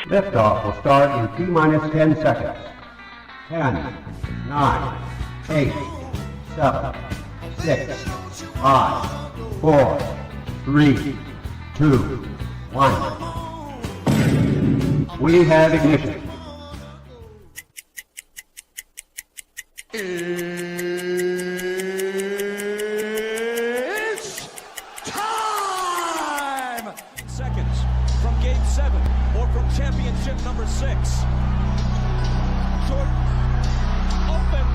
Liftoff will start in T-minus 10 seconds. 10, 9, 8, 7, 6, 5, 4, 3, 2, 1. We have ignition. It's time! Seconds from game 7 or from championship number 6. Short, open,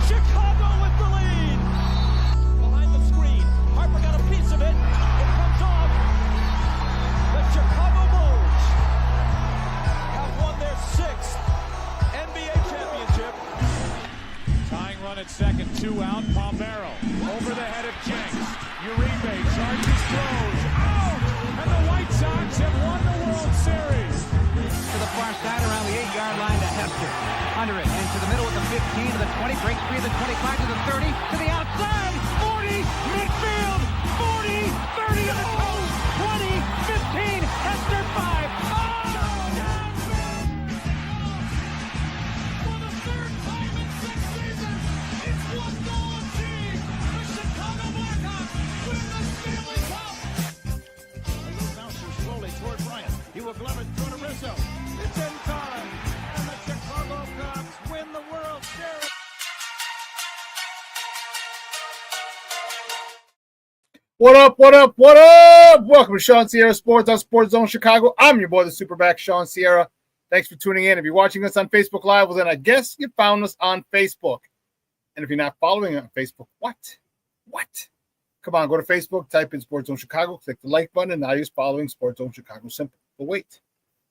Chicago with the lead! Behind the screen, Harper got a piece of it. It comes off. The Chicago Bulls have won their 6th NBA championship. Tying run at second, 2 out, Palmero over the head of Jenks. Uribe charges, throws, out! And the White Sox have won the World Series. To the far side around the 8-yard line to Hester. Under it, into the middle of the 15 to the 20, breaks free of the 25 to the 30, to the outside, 40, midfield, 40, 30 to the post, 20, 15, Hester 5. For the 3rd time in 6 seasons, it's one goal achieved. The Chicago Blackhawks win the Stanley Cup. A little bouncer slowly toward Bryant. He will glove it through to Rizzo. It's in time, and the Chicago Cubs win the World Series. What up, what up, what up? Welcome to ShawnSierraSports on Sports Zone Chicago. I'm your boy, the SuperBack, Shawn Sierra. Thanks for tuning in. If you're watching us on Facebook Live, well, then I guess you found us on Facebook. And if you're not following on Facebook, what? Come on, go to Facebook, type in Sports Zone Chicago, click the like button, and now you're following Sports Zone Chicago. Simple. But wait,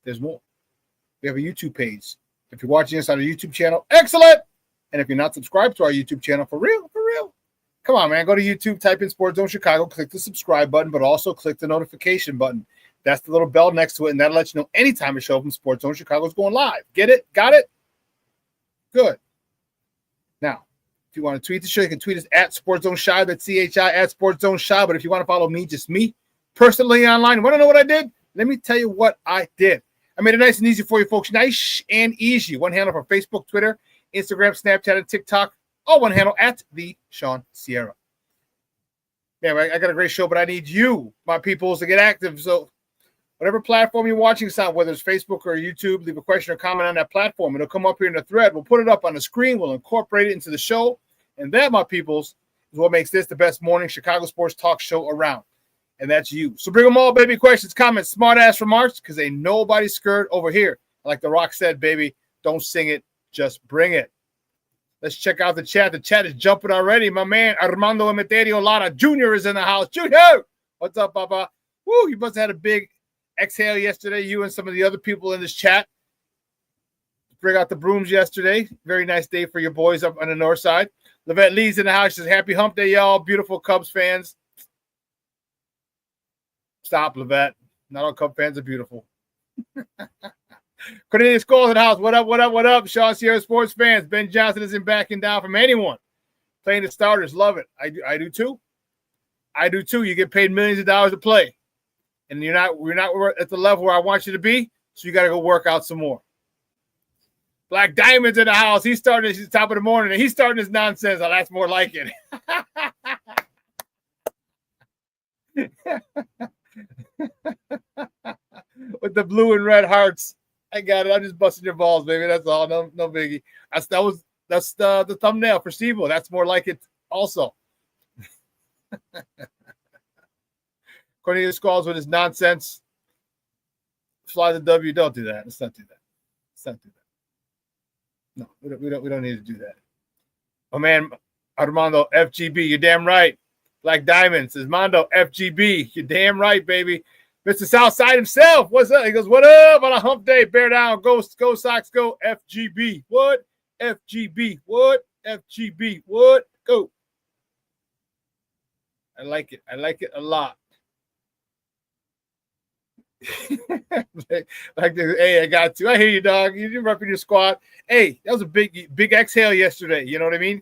there's more. We have a YouTube page. If you're watching us on our YouTube channel, excellent. And if you're not subscribed to our YouTube channel, for real, come on, man. Go to YouTube, type in Sports Zone Chicago, click the subscribe button, but also click the notification button. That's the little bell next to it, and that'll let you know anytime a show from Sports Zone Chicago is going live. Get it? Got it? Good. Now, if you want to tweet the show, you can tweet us at Sports Zone Shy. That's CHI at Sports Zone Shy. But if you want to follow me, just me, personally online, you want to know what I did? Let me tell you what I did. I made it nice and easy for you folks. Nice and easy. One handle for Facebook, Twitter, Instagram, Snapchat, and TikTok. All one handle at the Shawn Sierra. Yeah, I got a great show, but I need you, my peoples, to get active. So whatever platform you're watching us on, whether it's Facebook or YouTube, leave a question or comment on that platform. It'll come up here in the thread. We'll put it up on the screen. We'll incorporate it into the show. And that, my peoples, is what makes this the best morning Chicago sports talk show around. And that's you. So bring them all, baby. Questions, comments, smart-ass remarks, because ain't nobody scared over here. Like The Rock said, baby, don't sing it, just bring it. Let's check out the chat. The chat is jumping already. My man, Armando Emeterio Lara Jr. is in the house. Junior! What's up, Papa? Woo, you must have had a big exhale yesterday, you and some of the other people in this chat. Bring out the brooms yesterday. Very nice day for your boys up on the north side. Levette Lee's in the house. She says, happy hump day, y'all. Beautiful Cubs fans. Stop, Levette. Not all Cub fans are beautiful. Cornelius Cole's in the house. What up, what up, what up? ShawnSierraSports fans. Ben Johnson isn't backing down from anyone. Playing the starters. Love it. I do too. I do too. You get paid millions of dollars to play. And we're not at the level where I want you to be, so you got to go work out some more. Black Diamond's in the house. He's starting at the top of the morning, and he's starting his nonsense. Oh, that's more like it. With the blue and red hearts. I got it. I'm just busting your balls, baby. That's all. No biggie. That's the thumbnail for Steve-O. That's more like it also. Cornelius Squalls with his nonsense. Fly the W. Don't do that. Let's not do that. No, we don't need to do that. Oh man, Armando FGB. You're damn right. Black Diamond says Mondo FGB. You're damn right, baby. Mr. Southside himself. What's up? He goes, what up on a hump day? Bear down. Go Sox. Go FGB. What? FGB. What? FGB. What? Go. I like it. I like it a lot. Hey, I got to. I hear you, dog. You're repping your squad. Hey, that was a big exhale yesterday. You know what I mean?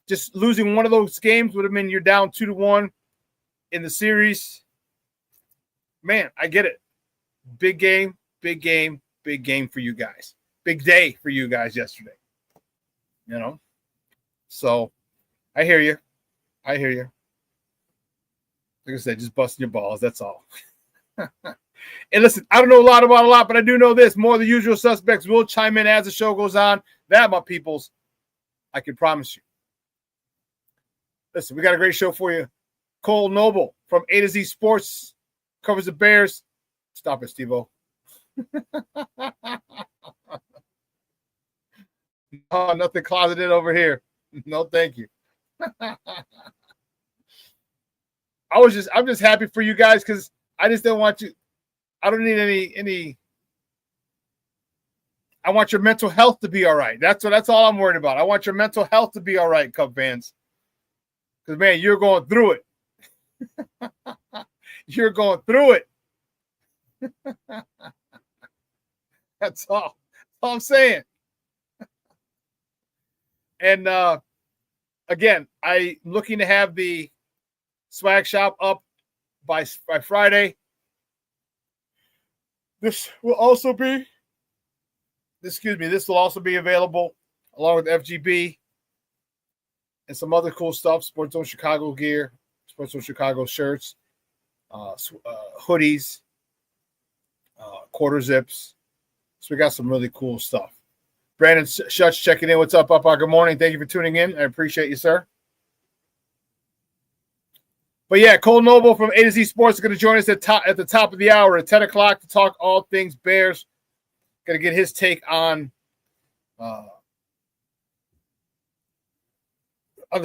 Just losing one of those games would have been you're down 2-1 in the series. man, I get it. Big game for you guys. Big day for you guys yesterday. You know? So I hear you. Like I said, just busting your balls. That's all. And listen, I don't know a lot about a lot, but I do know this. More of the usual suspects will chime in as the show goes on. That, my peoples, I can promise you. Listen, we got a great show for you. Kole Nole from A to Z Sports covers the Bears. Stop it, Steve-O. Oh, nothing closeted over here. No, thank you. I'm just happy for you guys because I just don't want you. I don't need any. I want your mental health to be all right. That's all I'm worried about. I want your mental health to be all right, Cub fans. Because man, you're going through it. You're going through it. That's all I'm saying. And again, I'm looking to have the swag shop up by Friday. This will also be available along with FGB and some other cool stuff, Sports Zone Chicago gear, Sports Zone Chicago shirts, hoodies, quarter zips. So we got some really cool stuff. Brandon Schutz checking in. What's up, Papa? Good morning. Thank you for tuning in. I appreciate you, sir. But yeah, Kole Nole from A to Z Sports is going to join us at the top of the hour at 10 o'clock to talk all things Bears. Going to get his take on the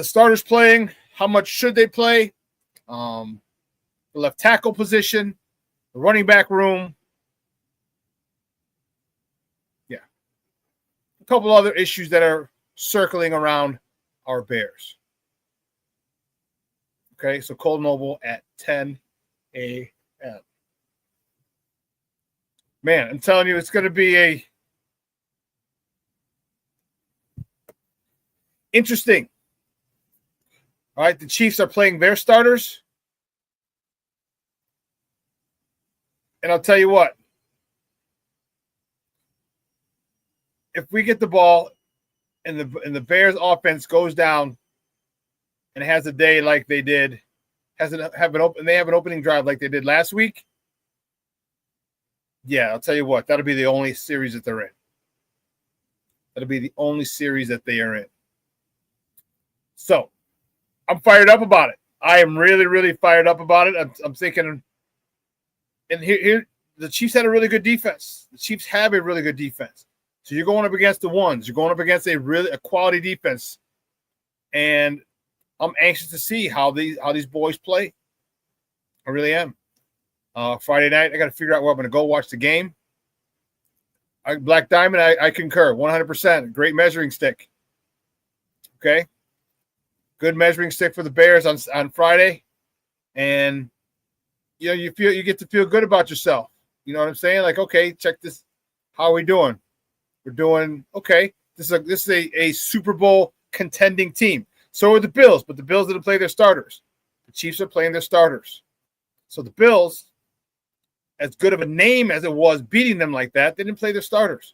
starters playing, how much should they play, the left tackle position, the running back room. Yeah. A couple other issues that are circling around our Bears. Okay, so Kole Nole at 10 a.m. Man, I'm telling you, it's going to be interesting. All right, the Chiefs are playing their starters. And I'll tell you what. If we get the ball and the Bears offense goes down and has a day like they did, they have an opening drive like they did last week. Yeah, I'll tell you what, that'll be the only series that they're in. That'll be the only series that they are in. So, I'm fired up about it. I am really, really fired up about it. I'm thinking, and here the Chiefs had a really good defense. The Chiefs have a really good defense. So you're going up against the ones. You're going up against a quality defense, and I'm anxious to see how these boys play. I really am. Friday night, I got to figure out where I'm going to go watch the game. Black Diamond, I concur, 100%. Great measuring stick. Okay, good measuring stick for the Bears on Friday, and you get to feel good about yourself. You know what I'm saying? Like, okay, check this. How are we doing? We're doing okay. This is a Super Bowl contending team. So are the Bills, but the Bills didn't play their starters. The Chiefs are playing their starters. So the Bills, as good of a name as it was beating them like that, they didn't play their starters.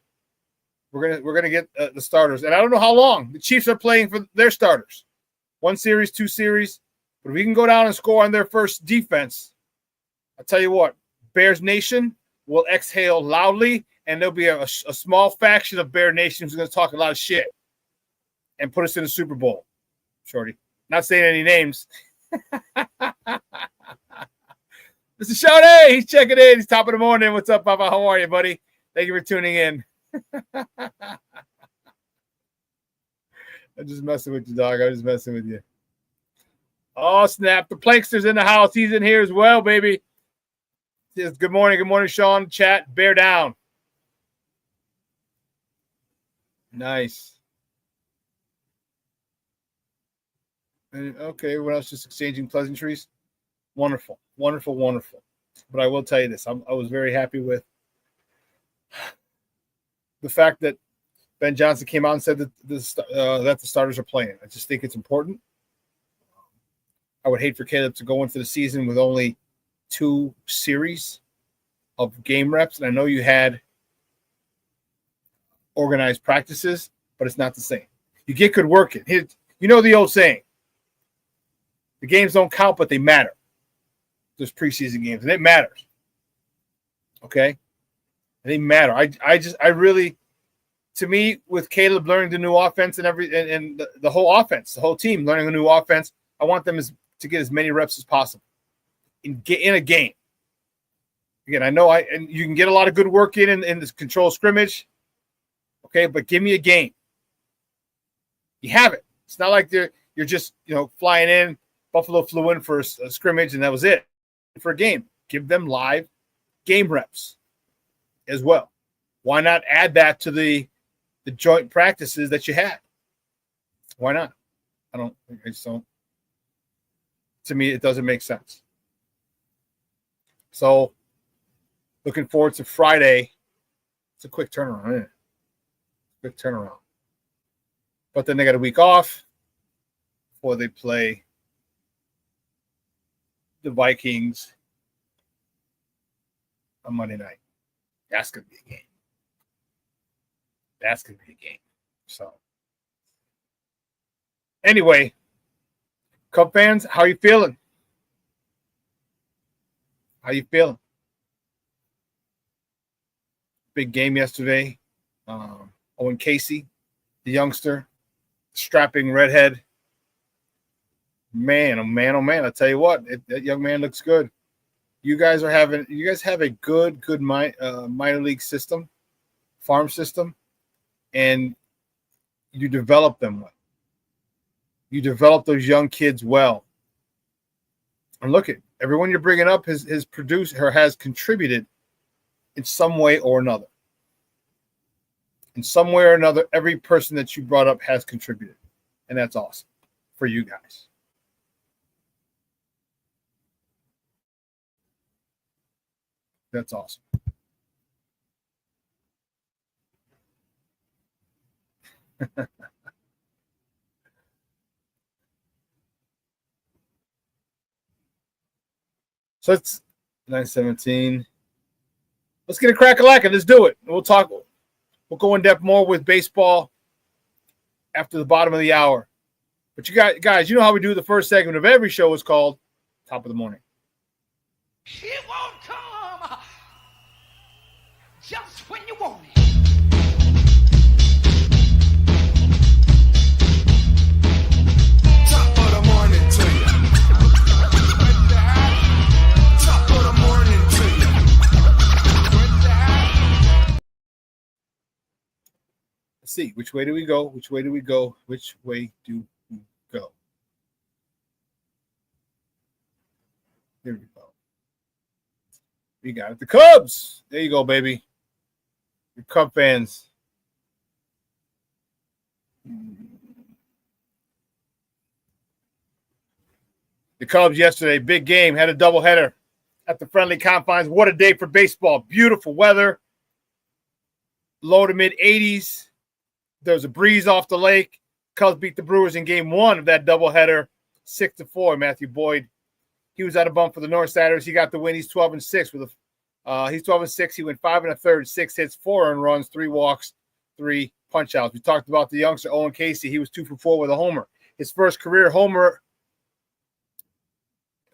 We're gonna get the starters, and I don't know how long the Chiefs are playing for their starters. 1 series, 2 series, but if we can go down and score on their first defense, I'll tell you what, Bears Nation will exhale loudly, and there'll be a small faction of Bear Nation who's going to talk a lot of shit and put us in the Super Bowl. Shorty, not saying any names. Mr. Shawn, he's checking in. He's top of the morning. What's up, Papa? How are you, buddy? Thank you for tuning in. I'm just messing with you, dog. I'm just messing with you. Oh, snap. The Plankster's in the house. He's in here as well, baby. Says, good morning. Good morning, Shawn. Chat. Bear down. Nice. Okay, everyone else just exchanging pleasantries. Wonderful, wonderful, wonderful. But I will tell you this: I was very happy with the fact that Ben Johnson came out and said that the starters are playing. I just think it's important. I would hate for Caleb to go into the season with only 2 series of game reps, and I know you had organized practices, but it's not the same. You get good work in. You know the old saying, the games don't count, but they matter. There's preseason games, and it matters. Okay? And they matter. I really, to me, with Caleb learning the new offense and the whole offense, the whole team learning a new offense, I want them to get as many reps as possible in a game. Again, I know and you can get a lot of good work in this control scrimmage. Okay, but give me a game. You have it. It's not like you're just flying in. Buffalo flew in for a scrimmage and that was it. For a game, give them live game reps as well. Why not add that to the joint practices that you had? Why not? I just don't. To me, it doesn't make sense. So, looking forward to Friday. It's a quick turnaround, isn't it? Quick turnaround. But then they got a week off before they play the Vikings on Monday night. That's going to be a game. That's going to be a game. So, anyway, Cub fans, how are you feeling? How you feeling? Big game yesterday. Owen Casey, the youngster, strapping redhead. Man, oh man, oh man! I tell you what, that young man looks good. You guys have a good minor league system, farm system, and you develop them well. You develop those young kids well. And look at everyone you're bringing up has produced or has contributed in some way or another. In some way or another, every person that you brought up has contributed. And that's awesome for you guys. That's awesome. So it's 9:17. Let's get a crack-a-lack. Let's do it. We'll talk. We'll go in depth more with baseball after the bottom of the hour. But you guys, you know how we do the first segment of every show is called Top of the Morning. She won't come just when you want it. Top of the morning to you. Top of the morning to you. Let's see. Which way do we go? Which way do we go? Which way do we go? Here we go. We got it. The Cubs. There you go, baby. Your Cub fans. The Cubs yesterday, big game, had a doubleheader at the friendly confines. What a day for baseball. Beautiful weather. Low to mid 80s. There was a breeze off the lake. Cubs beat the Brewers in game 1 of that doubleheader, 6-4. Matthew Boyd, he was out of bump for the Northsiders. He got the win. He's 12-6 with he's 12-6. He went 5 1/3, 6 hits, 4 earned runs, 3 walks, 3 punch outs. We talked about the youngster Owen Casey. He was 2 for 4 with a homer. His first career homer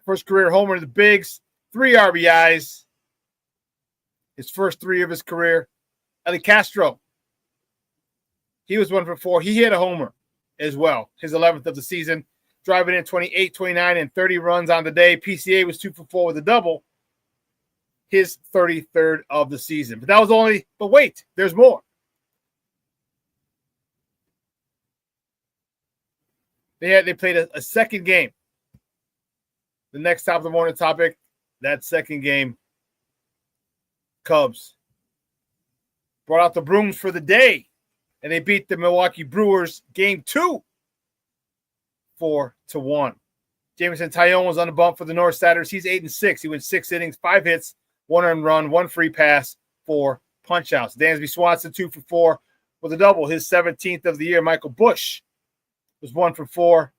in the bigs, 3 RBIs. His first 3 of his career. Eli Castro, he was 1 for 4. He hit a homer as well. His 11th of the season, driving in 28, 29, and 30 runs on the day. PCA was 2 for 4 with a double. His 33rd of the season. But wait, there's more. They played a second game. The next top of the morning topic, that second game, Cubs brought out the brooms for the day, and they beat the Milwaukee Brewers game 2, 4-1. Jameson Taillon was on the bump for the Northsiders. He's 8-6. He went 6 innings, 5 hits, 1 earned run, 1 free pass, 4 punch outs. Dansby Swanson 2 for 4 with a double. His 17th of the year. Michael Busch was 1 for 4,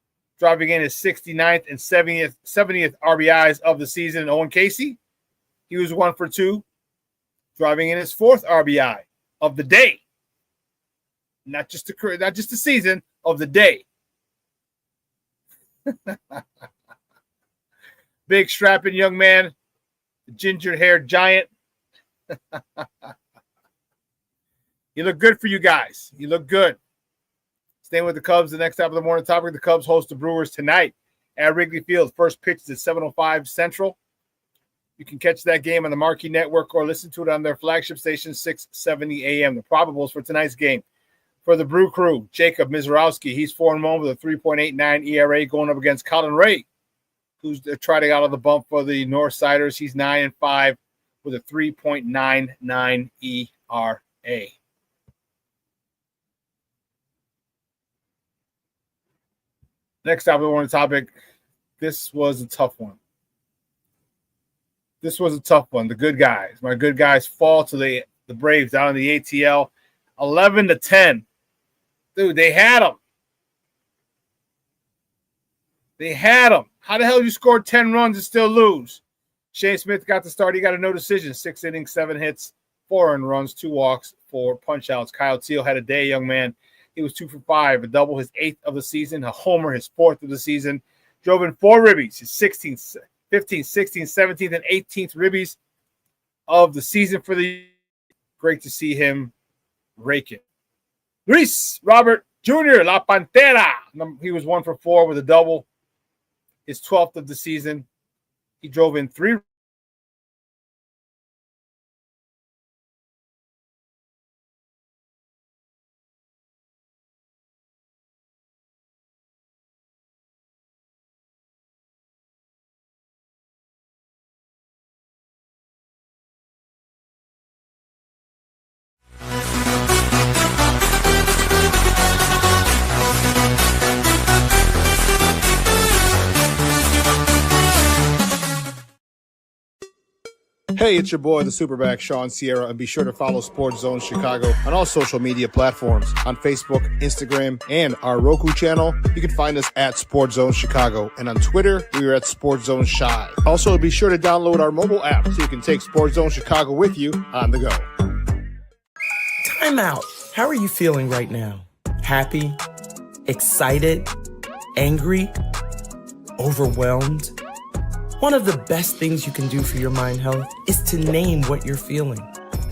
driving in his 69th and 70th RBIs of the season. And Owen Casey, he was 1 for 2, driving in his 4th RBI of the day. Not just the season, of the day. Big strapping young man, the ginger-haired giant. You look good for you guys. You look good. Staying with the Cubs, the next top of the morning topic, the Cubs host the Brewers tonight at Wrigley Field. First pitch is at 7:05 Central. You can catch that game on the Marquee Network or listen to it on their flagship station, 670 AM. The probables for tonight's game. For the Brew Crew, Jacob Mizorowski, he's 4-1 with a 3.89 ERA going up against Colin Ray, who's trotting out of the bump for the Northsiders. He's 9-5 with a 3.99 ERA. Next up, on the topic. This was a tough one. The good guys. My good guys fall to the Braves down in the ATL, 11-10. Dude, they had them. How the hell you scored 10 runs and still lose? Shane Smith got the start. He got a no decision. 6 innings, 7 hits, 4 earned runs, 2 walks, 4 punch-outs. Kyle Teal had a day, young man. He was 2 for 5, a double, his 8th of the season, a homer, his 4th of the season. Drove in 4 ribbies, his 16th, 15th, 16th, 17th, and 18th ribbies of the season for the. Great to see him raking. Luis Robert Jr., La Pantera. He was 1 for 4 with a double, his 12th of the season. He drove in 3. Hey, it's your boy, the SuperBack, Shawn Sierra, and be sure to follow Sports Zone Chicago on all social media platforms, on Facebook, Instagram, and our Roku channel. You can find us at Sports Zone Chicago, and on Twitter, we are at Sports Zone Shy. Also, be sure to download our mobile app so you can take Sports Zone Chicago with you on the go. Time out. How are you feeling right now? Happy? Excited? Angry? Overwhelmed? One of the best things you can do for your mind health is to name what you're feeling.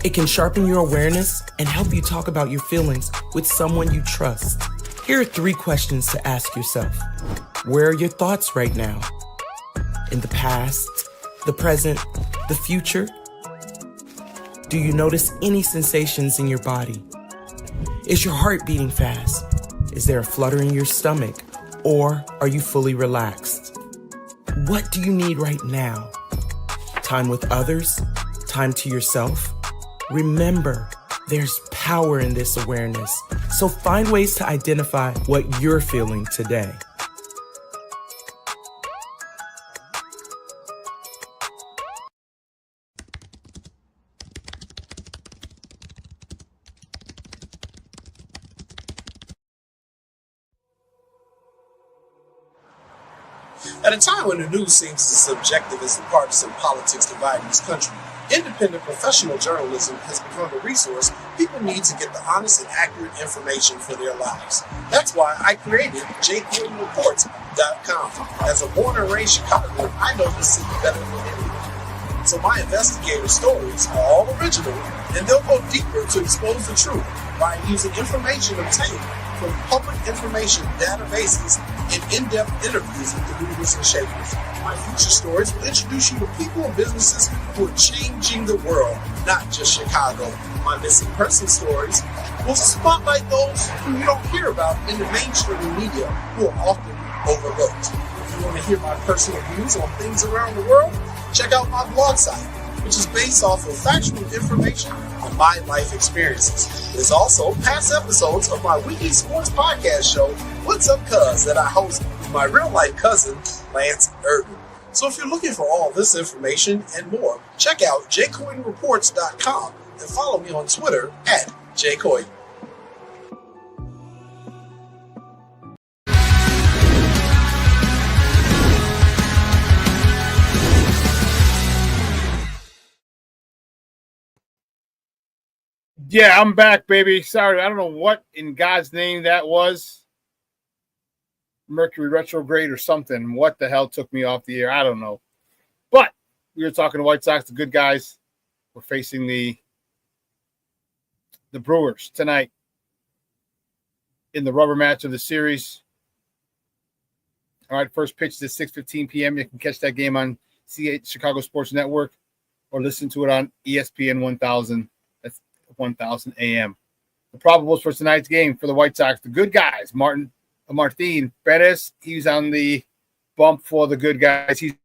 It can sharpen your awareness and help you talk about your feelings with someone you trust. Here are 3 questions to ask yourself. Where are your thoughts right now? In the past, the present, the future? Do you notice any sensations in your body? Is your heart beating fast? Is there a flutter in your stomach? Or are you fully relaxed? What do you need right now? Time with others? Time to yourself? Remember, there's power in this awareness. So find ways to identify what you're feeling today. At a time when the news seems as subjective as the partisan politics dividing this country, independent professional journalism has become a resource people need to get the honest and accurate information for their lives. That's why I created gervondextersr.com. As a born and raised Chicagoan, I know this city better than anyone. So my investigative stories are all original, and they'll go deeper to expose the truth by using information obtained from public information databases and in-depth interviews with the movers and shakers. My future stories will introduce you to people and businesses who are changing the world, not just Chicago. My missing person stories will spotlight those who you don't hear about in the mainstream media who are often overlooked. If you want to hear my personal views on things around the world, check out my blog site, which is based off of factual information on my life experiences. There's also past episodes of my weekly sports podcast show, What's Up Cuz, that I host with my real-life cousin, Lance Urban. So if you're looking for all this information and more, check out jcoydenreports.com and follow me on Twitter at jcoyden. Yeah, I'm back, baby. Sorry, I don't know what in God's name that was. Mercury retrograde or something. What the hell took me off the air? I don't know. But we were talking to White Sox, the good guys. We're facing the Brewers tonight in the rubber match of the series. All right, first pitch is at 6:15 p.m. You can catch that game on Chicago Sports Network or listen to it on ESPN 1000. That's 1000 AM. The probables for tonight's game for the White Sox, the good guys, Martin Perez, he's on the bump for the good guys. He's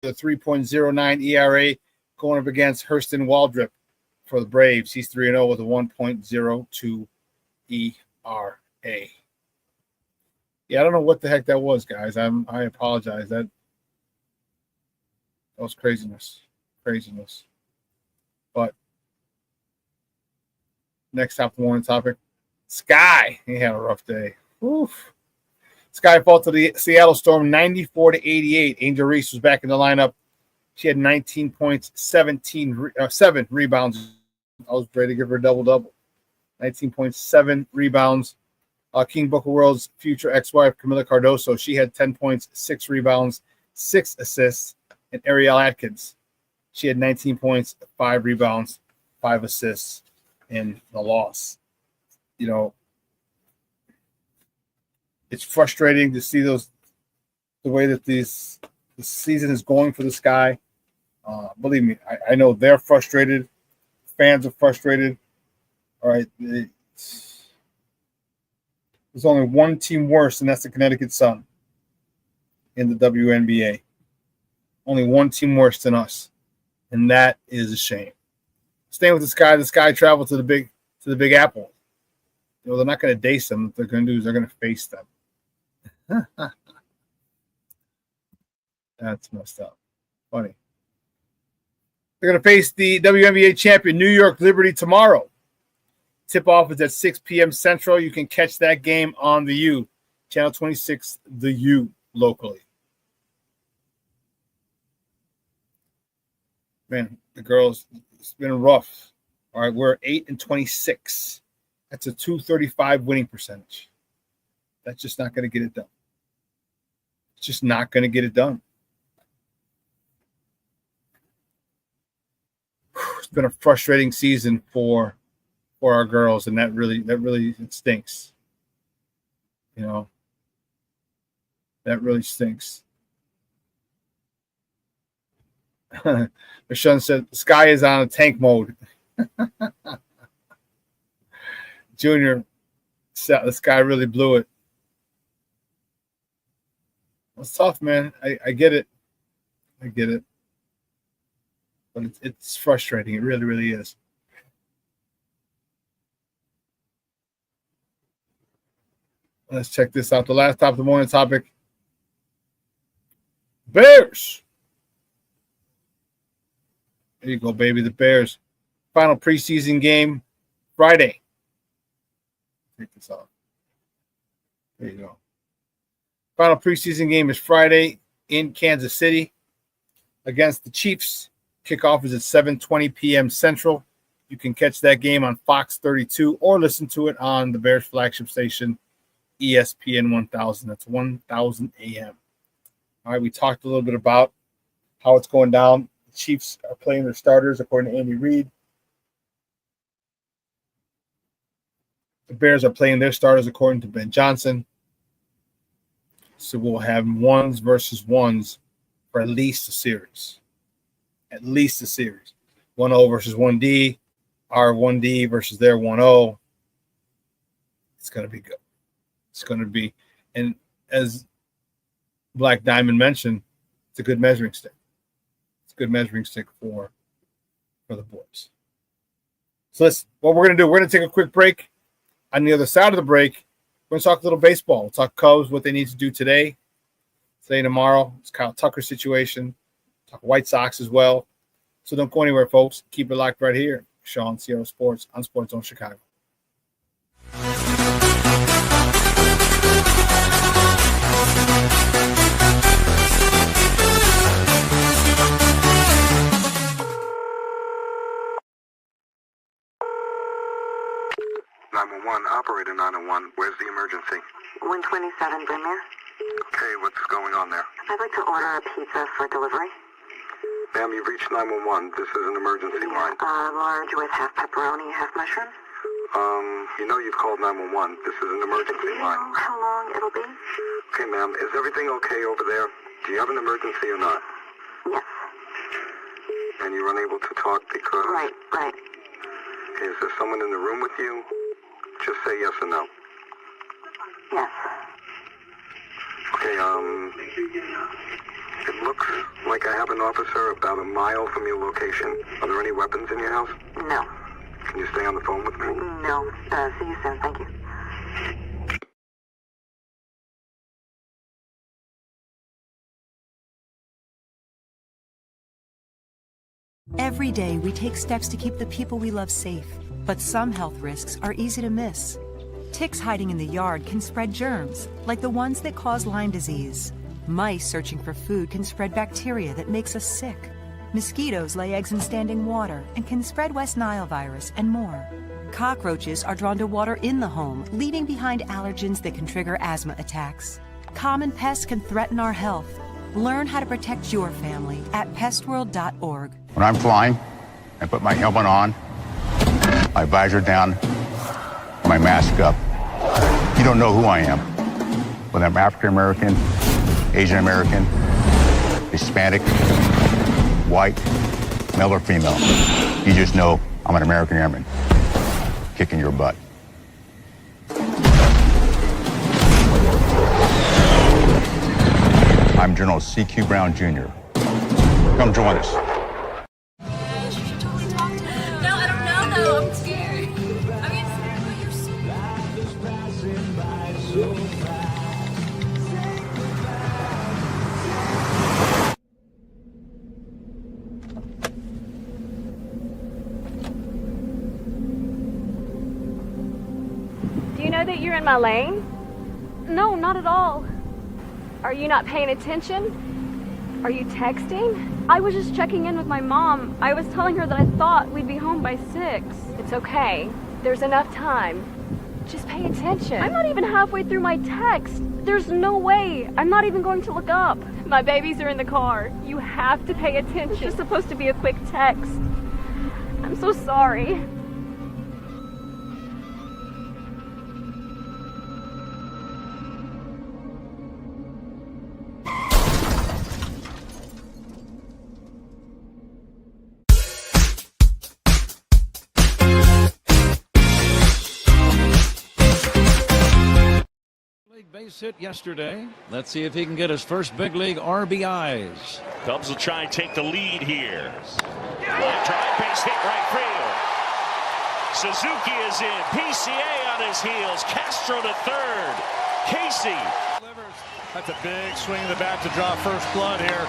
the 3.09 ERA going up against Hurston Waldrop for the Braves. He's 3-0 with a 1.02 ERA. Yeah, I don't know what the heck that was, guys. I apologize. That was craziness. But next top of the morning topic, Sky. He had a rough day. Oof. Sky fell to the Seattle Storm 94-88. Angel Reese was back in the lineup. She had 19 points, 7 rebounds. I was ready to give her a double-double. 19.7 rebounds. King Booker World's future ex-wife, Camila Cardoso, she had 10 points, 6 rebounds, 6 assists. And Ariel Atkins, she had 19 points, 5 rebounds, 5 assists in the loss. You know, it's frustrating to see the way that the season is going for the Sky. Believe me, I know they're frustrated. Fans are frustrated. All right. There's only one team worse, and that's the Connecticut Sun in the WNBA. Only one team worse than us, and that is a shame. Staying with the Sky traveled to the Big Apple. You know, they're not going to dace them. What they're going to do is they're going to face them. That's messed up. Funny. They're going to face the WNBA champion New York Liberty tomorrow. Tip-off is at 6 p.m. Central. You can catch that game on the U, Channel 26, the U, locally. Man, the girls, it's been rough. All right, we're 8-26. That's a .235 winning percentage. That's just not going to get it done. It's just not going to get it done. It's been a frustrating season for our girls, and that really it stinks. You know, that really stinks. Shawn said, Sky is on a tank mode. Junior, this guy really blew it. It's tough, man. I get it. But it's frustrating. It really, really is. Let's check this out. The last top of the morning topic. Bears. There you go, baby. The Bears. Final preseason game Friday. Take this off. There you go. Final preseason game is Friday in Kansas City against the Chiefs. Kickoff is at 7:20 p.m. Central. You can catch that game on Fox 32 or listen to it on the Bears flagship station, ESPN 1000. That's 1000 AM. All right, we talked a little bit about how it's going down. The Chiefs are playing their starters, according to Andy Reid. The Bears are playing their starters, according to Ben Johnson. So we'll have ones versus ones for at least a series. At least a series. 1-0 versus 1D. Our 1D versus their 1-0. It's going to be good. It's going to be, and as Black Diamond mentioned, it's a good measuring stick. It's a good measuring stick for the boys. So listen, what we're going to do, we're going to take a quick break. On the other side of the break, we're going to talk a little baseball. We'll talk Cubs, what they need to do today and tomorrow. It's Kyle Tucker situation. Talk White Sox as well. So don't go anywhere, folks. Keep it locked right here. Shawn Sierra Sports on Sports Zone Chicago. operator 901. Where's the emergency? 127 Brymere. Okay, what's going on there? I'd like to order a pizza for delivery. Ma'am, you've reached 911. This is an emergency line. Large with half pepperoni, half mushroom. You know you've called 911. This is an emergency Do you line. know how long it'll be? Okay, ma'am, is everything okay over there? Do you have an emergency or not? Yes. And you're unable to talk because... Right. Is there someone in the room with you? Just say yes or no. Yes. Okay, it looks like I have an officer about a mile from your location. Are there any weapons in your house? No. Can you stay on the phone with me? No. See you soon. Thank you. Every day, we take steps to keep the people we love safe, but some health risks are easy to miss. Ticks hiding in the yard can spread germs, like the ones that cause Lyme disease. Mice searching for food can spread bacteria that makes us sick. Mosquitoes lay eggs in standing water and can spread West Nile virus and more. Cockroaches are drawn to water in the home, leaving behind allergens that can trigger asthma attacks. Common pests can threaten our health. Learn how to protect your family at pestworld.org. When I'm flying, I put my helmet on, my visor down, my mask up. You don't know who I am. Whether I'm African American, Asian American, Hispanic, white, male or female. You just know I'm an American airman kicking your butt. I'm General C.Q. Brown Jr. Come join us. Do you know that you're in my lane? No, not at all. Are you not paying attention? Are you texting? I was just checking in with my mom. I was telling her that I thought we'd be home by 6. It's okay. There's enough time. Just pay attention. I'm not even halfway through my text. There's no way. I'm not even going to look up. My babies are in the car. You have to pay attention. It's just supposed to be a quick text. I'm so sorry. Base hit yesterday. Let's see if he can get his first big league RBIs. Cubs will try and take the lead here. Line drive, base hit right field. Suzuki is in. PCA on his heels. Castro to third. Casey. That's a big swing of the bat to draw first blood here.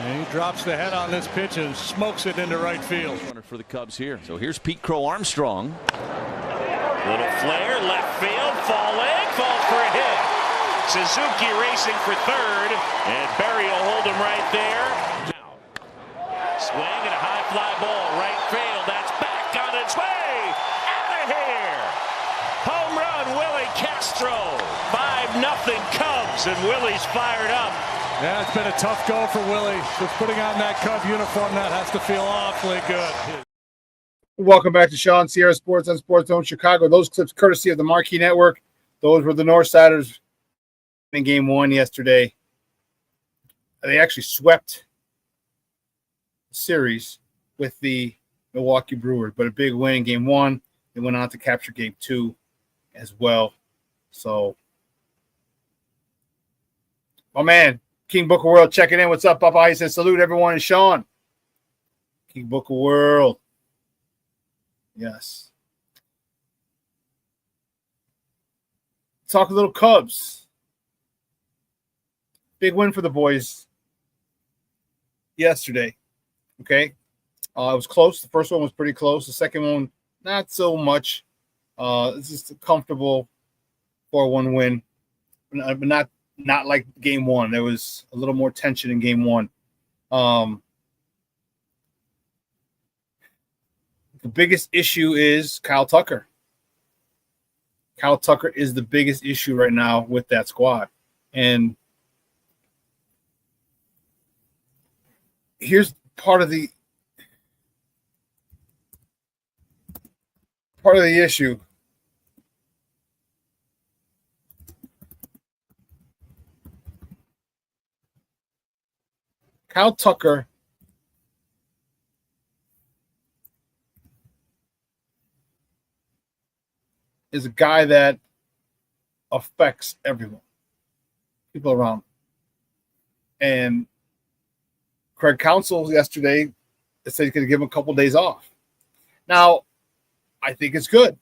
And he drops the head on this pitch and smokes it into right field. For the Cubs here. So here's Pete Crow Armstrong. Little flare, left field, falling, falls for a hit. Suzuki racing for third, and Berry will hold him right there. Now, swing and a high fly ball, right field. That's back on its way. Out of here. Home run, Willie Castro. 5-0 Cubs, and Willie's fired up. Yeah, it's been a tough go for Willie. Just putting on that Cub uniform, that has to feel awfully good. Welcome back to Shawn Sierra Sports on Sports Zone Chicago. Those clips courtesy of the Marquee Network. Those were the Northsiders in game one yesterday. They actually swept the series with the Milwaukee Brewers, but a big win in game one. They went on to capture game two as well. So, my man, King Booker World checking in. What's up, Papa? He says, salute everyone. And Shawn. King Booker World. Yes. Talk a little Cubs. Big win for the boys yesterday. Okay. It was close. The first one was pretty close. The second one, not so much. It's just a comfortable 4-1 win. But not like game one. There was a little more tension in game one. The biggest issue is Kyle Tucker. Kyle Tucker is the biggest issue right now with that squad. And here's part of the issue. Kyle Tucker is a guy that affects everyone, people around him. And Craig Counsell yesterday said he's going to give him a couple days off. Now, I think it's good.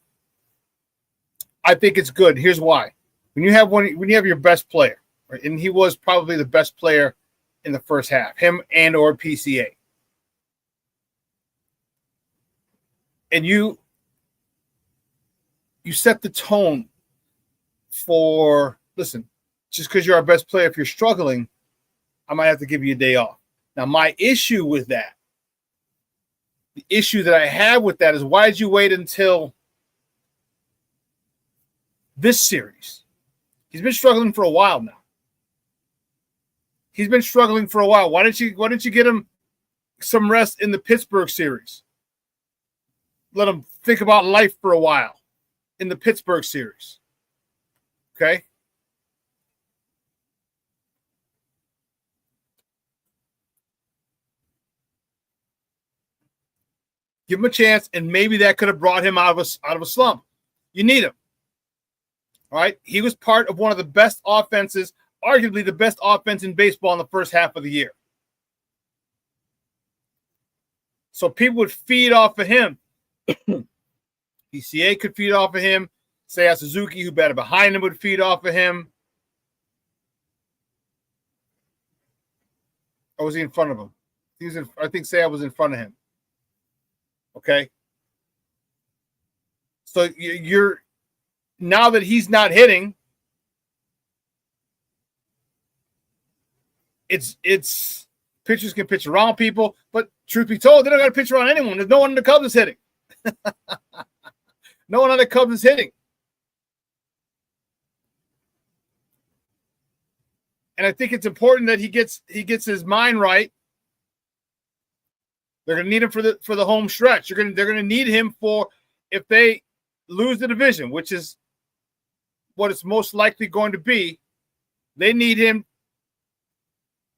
Here's why. When you have your best player, right, and he was probably the best player in the first half, him and or PCA. And you set the tone for, listen, just because you're our best player, if you're struggling, I might have to give you a day off. Now, my issue with that, the issue that I have with that is, why did you wait until this series? He's been struggling for a while now. Why didn't you get him some rest in the Pittsburgh series? Let him think about life for a while in the Pittsburgh series. Okay? Give him a chance, and maybe that could have brought him out of a slump. You need him. All right? He was part of one of the best offenses, arguably the best offense in baseball in the first half of the year. So people would feed off of him. PCA could feed off of him. Seiya Suzuki, who batted behind him, would feed off of him. Or was he in front of him? I think Seiya was in front of him. Okay? So you're now that he's not hitting, it's pitchers can pitch around people, but truth be told, they don't got to pitch around anyone. There's no one in the Cubs is hitting. No one on the Cubs is hitting. And I think it's important that he gets his mind right. They're going to need him for the home stretch. They're going to need him for if they lose the division, which is what it's most likely going to be. They need him.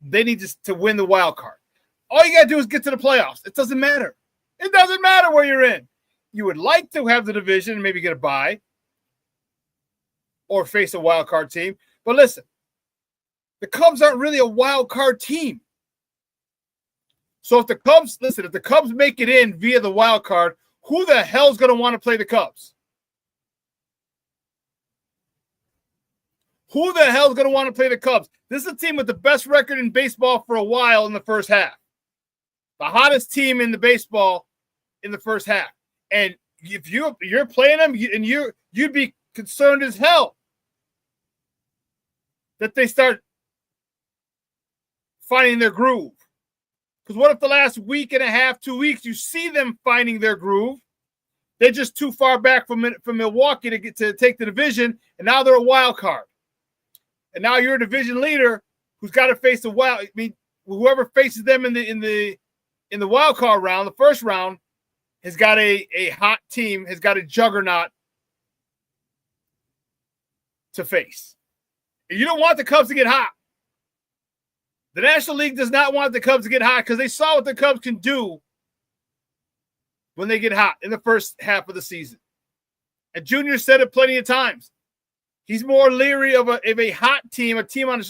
They need to win the wild card. All you got to do is get to the playoffs. It doesn't matter. It doesn't matter where you're in. You would like to have the division and maybe get a bye or face a wild card team. But listen, the Cubs aren't really a wild card team. So if the Cubs make it in via the wild card, who the hell's going to want to play the Cubs? Who the hell's going to want to play the Cubs? This is a team with the best record in baseball for a while in the first half. The hottest team in the baseball in the first half. And if you're playing them, you'd be concerned as hell that they start finding their groove. Because what if the last week and a half, 2 weeks, you see them finding their groove? They're just too far back from Milwaukee to take the division, and now they're a wild card. And now you're a division leader who's got to face whoever faces them in the wild card round, the first round, has got a hot team, has got a juggernaut to face. And you don't want the Cubs to get hot. The National League does not want the Cubs to get hot because they saw what the Cubs can do when they get hot in the first half of the season. And Junior said it plenty of times. He's more leery of a hot team, a team on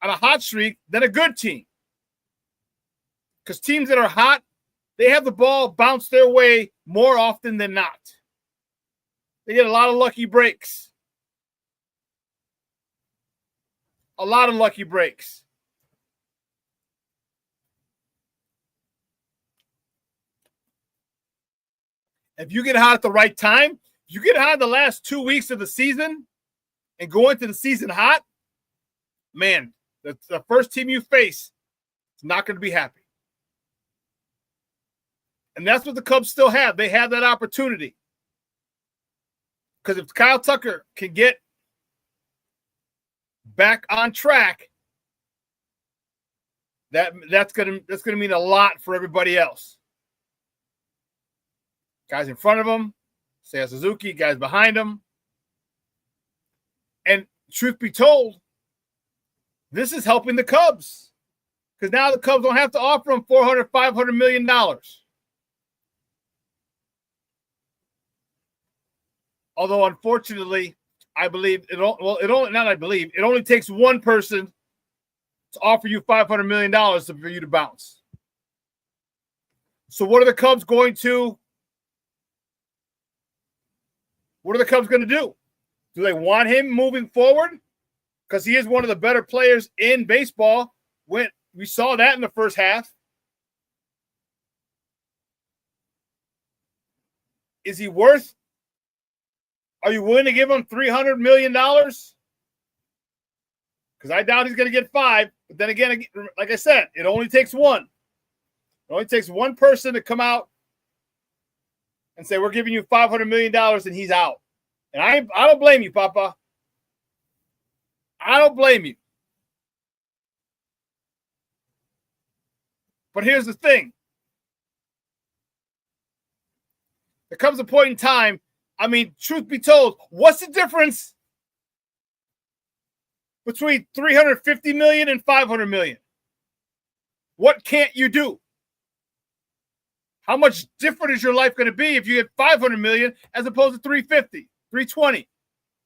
a hot streak, than a good team. Because teams that are hot, they have the ball bounce their way more often than not. They get a lot of lucky breaks. A lot of lucky breaks. If you get hot at the right time, if you get hot in the last 2 weeks of the season and go into the season hot, man, the first team you face is not going to be happy. And that's what the Cubs still have. They have that opportunity. Because if Kyle Tucker can get back on track, that's gonna mean a lot for everybody else. Guys in front of him, Seiya Suzuki, guys behind him. And truth be told, this is helping the Cubs. Because now the Cubs don't have to offer him $400, $500 million. Although, unfortunately, I believe it only takes one person to offer you $500 million for you to bounce. So what are the Cubs going to do? Do they want him moving forward? Because he is one of the better players in baseball. When we saw that in the first half. Is he worth? Are you willing to give him $300 million? Because I doubt he's going to get 5. But then again, like I said, it only takes one. It only takes one person to come out and say, we're giving you $500 million, and he's out. And I don't blame you, Papa. I don't blame you. But here's the thing. There comes a point in time, I mean, truth be told, what's the difference between $350 million and $500 million? What can't you do? How much different is your life going to be if you get $500 million as opposed to $350, $320?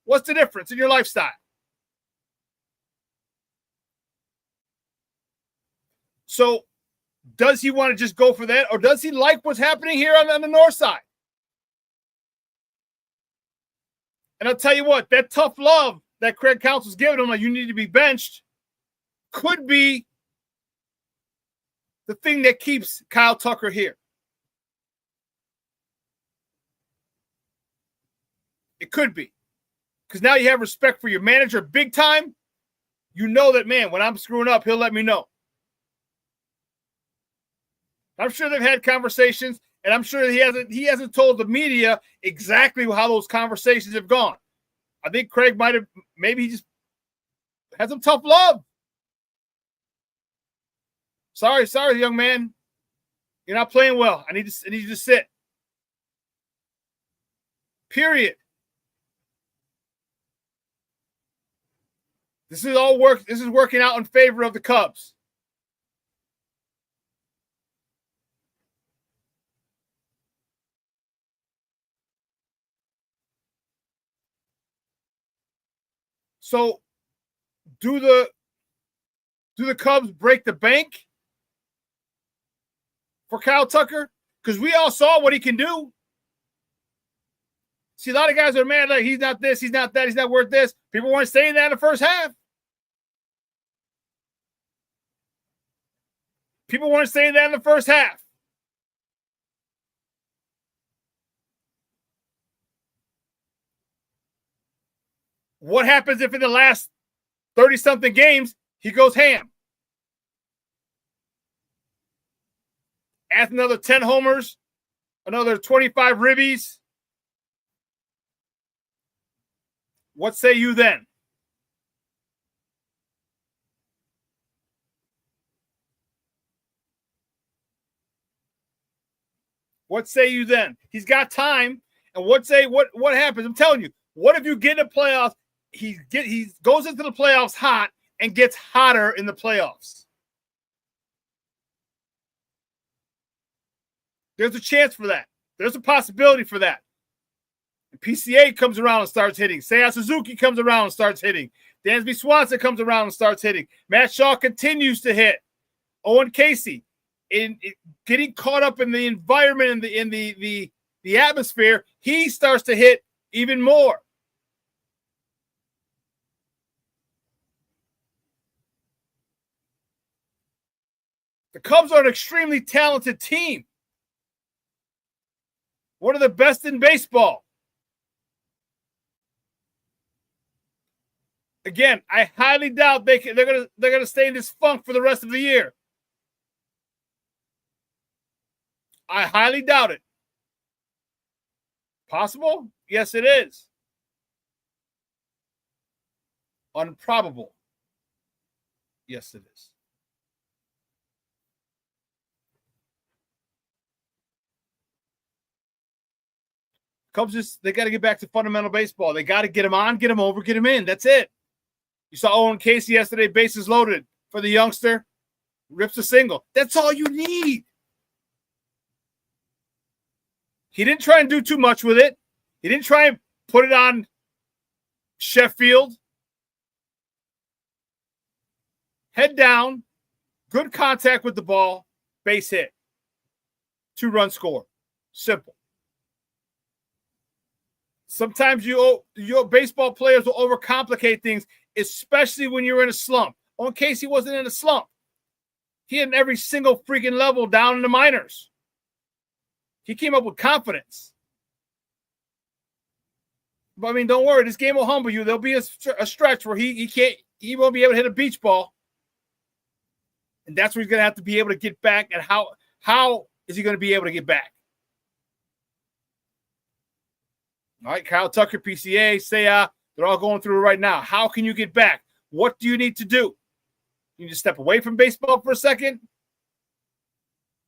What's the difference in your lifestyle? So does he want to just go for that, or does he like what's happening here on the north side? And I'll tell you what, that tough love that Craig Counsell's giving him, like you need to be benched, could be the thing that keeps Kyle Tucker here. It could be. Because now you have respect for your manager big time. You know that, man, when I'm screwing up, he'll let me know. I'm sure they've had conversations, and I'm sure he hasn't told the media exactly how those conversations have gone. I think Craig maybe he just had some tough love. Sorry, young man. You're not playing well. I need you to sit. Period. This is working out in favor of the Cubs. So, do the Cubs break the bank for Kyle Tucker? Because we all saw what he can do. See, a lot of guys are mad like he's not this, he's not that, he's not worth this. People weren't saying that in the first half. People weren't saying that in the first half. What happens if in the last 30-something games, he goes ham? Adds another 10 homers, another 25 ribbies. What say you then? What say you then? He's got time. And what happens? I'm telling you, what if you get in the playoffs? He goes into the playoffs hot and gets hotter in the playoffs. There's a chance for that. There's a possibility for that. And PCA comes around and starts hitting. Seiya Suzuki comes around and starts hitting. Dansby Swanson comes around and starts hitting. Matt Shaw continues to hit. Owen Casey, in getting caught up in the environment and the atmosphere, he starts to hit even more. The Cubs are an extremely talented team. One of the best in baseball. Again, I highly doubt they're gonna stay in this funk for the rest of the year. I highly doubt it. Possible? Yes, it is. Improbable. Yes, it is. Cubs they got to get back to fundamental baseball. They got to get him on, get him over, get him in. That's it. You saw Owen Casey yesterday, bases loaded for the youngster, rips a single. That's all you need. He didn't try and do too much with it. He didn't try and put it on Sheffield. Head down, good contact with the ball, base hit. 2-run score. Simple. Sometimes your baseball players will overcomplicate things, especially when you're in a slump. In case he wasn't in a slump. He had every single freaking level down in the minors. He came up with confidence. But I mean, don't worry. This game will humble you. There'll be a stretch where he won't be able to hit a beach ball. And that's where he's going to have to be able to get back. And how is he going to be able to get back? All right, Kyle Tucker, PCA, Seiya, they're all going through it right now. How can you get back? What do you need to do? You need to step away from baseball for a second,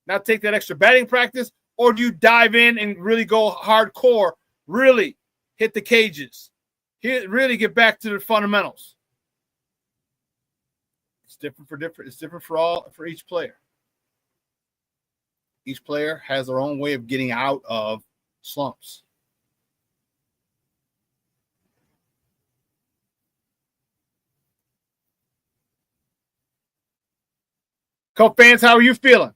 not take that extra batting practice, or do you dive in and really go hardcore, really hit the cages, really get back to the fundamentals? It's different for different. It's different for each player. Each player has their own way of getting out of slumps. Cub fans, how are you feeling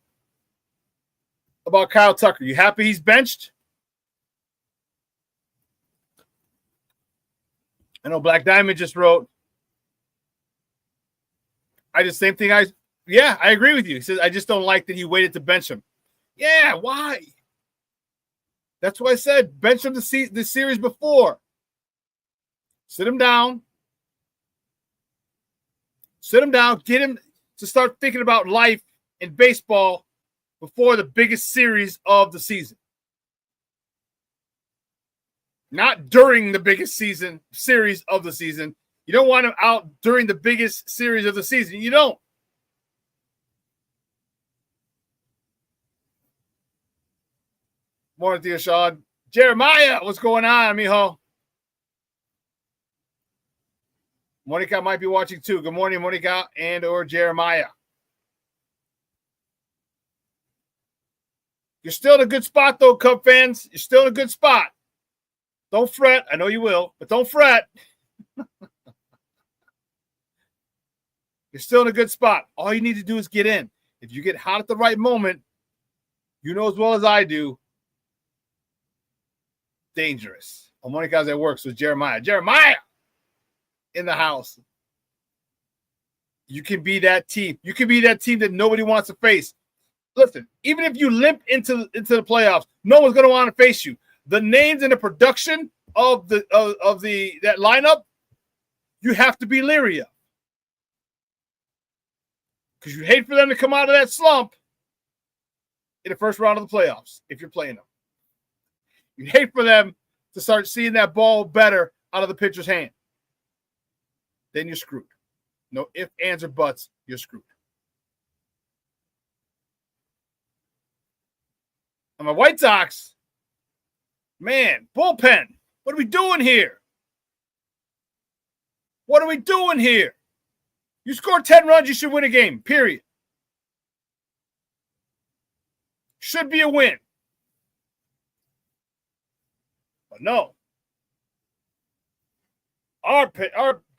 about Kyle Tucker? You happy he's benched? I know Black Diamond just wrote. I agree with you. He says, I just don't like that he waited to bench him. Yeah, why? That's what I said. Bench him the series before. Sit him down. Get him to start thinking about life in baseball before the biggest series of the season. Not during the biggest series of the season. You don't want him out during the biggest series of the season. You don't. Morning to you, Shawn. Jeremiah, what's going on, mijo? Monica might be watching too. Good morning, Monica and or Jeremiah. You're still in a good spot, though, Cub fans. You're still in a good spot. Don't fret. I know you will, but don't fret. You're still in a good spot. All you need to do is get in. If you get hot at the right moment, you know as well as I do, dangerous. Monica's at work, so Jeremiah. Jeremiah! In the house. You can be that team. You can be that team that nobody wants to face. Listen, even if you limp into the playoffs, no one's going to want to face you. The names and the production of that lineup, you have to be leery of. Because you hate for them to come out of that slump in the first round of the playoffs if you're playing them. You hate for them to start seeing that ball better out of the pitcher's hand. Then you're screwed. No ifs, ands, or buts. You're screwed. And my White Sox, man, bullpen. What are we doing here? What are we doing here? You score 10 runs, you should win a game, period. Should be a win. But no. Our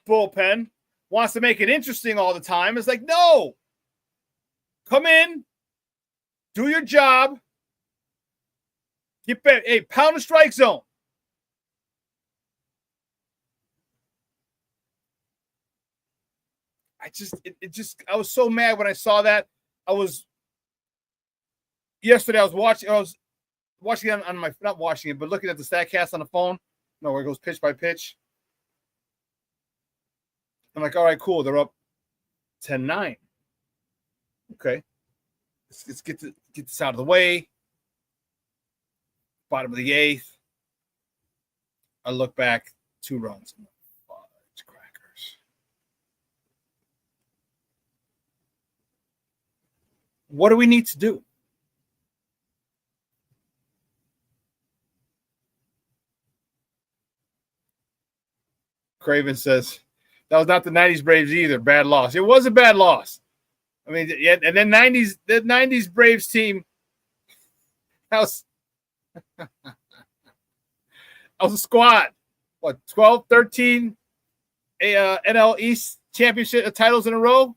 bullpen wants to make it interesting all the time. It's like, no. Come in, do your job, get back. Hey, pound the strike zone. I was so mad when I saw that. Yesterday I was watching it on my, not watching it, but looking at the StatCast on the phone. No, where it goes pitch by pitch. I'm like, all right, cool. They're up 10-9. Okay. Let's get this out of the way. Bottom of the eighth. I look back, 2 runs. Fudge crackers. What do we need to do? Craven says, that was not the 90s Braves either. Bad loss. It was a bad loss. I mean, yeah, and then the 90s Braves team, that was a squad. What, 12, 13 NL East championship titles in a row?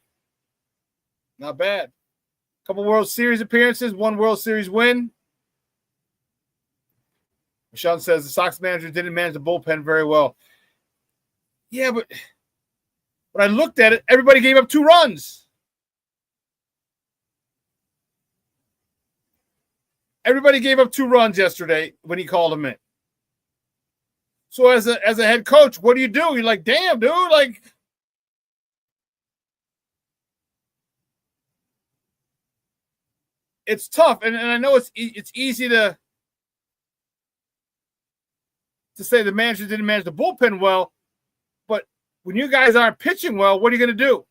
Not bad. Couple World Series appearances, one World Series win. Shawn says the Sox manager didn't manage the bullpen very well. Yeah, but when I looked at it, everybody gave up 2 runs. Everybody gave up 2 runs yesterday when he called them in. So as a head coach, what do? You're like, damn, dude, like it's tough. And I know it's easy to say the manager didn't manage the bullpen well, but when you guys aren't pitching well, what are you going to do?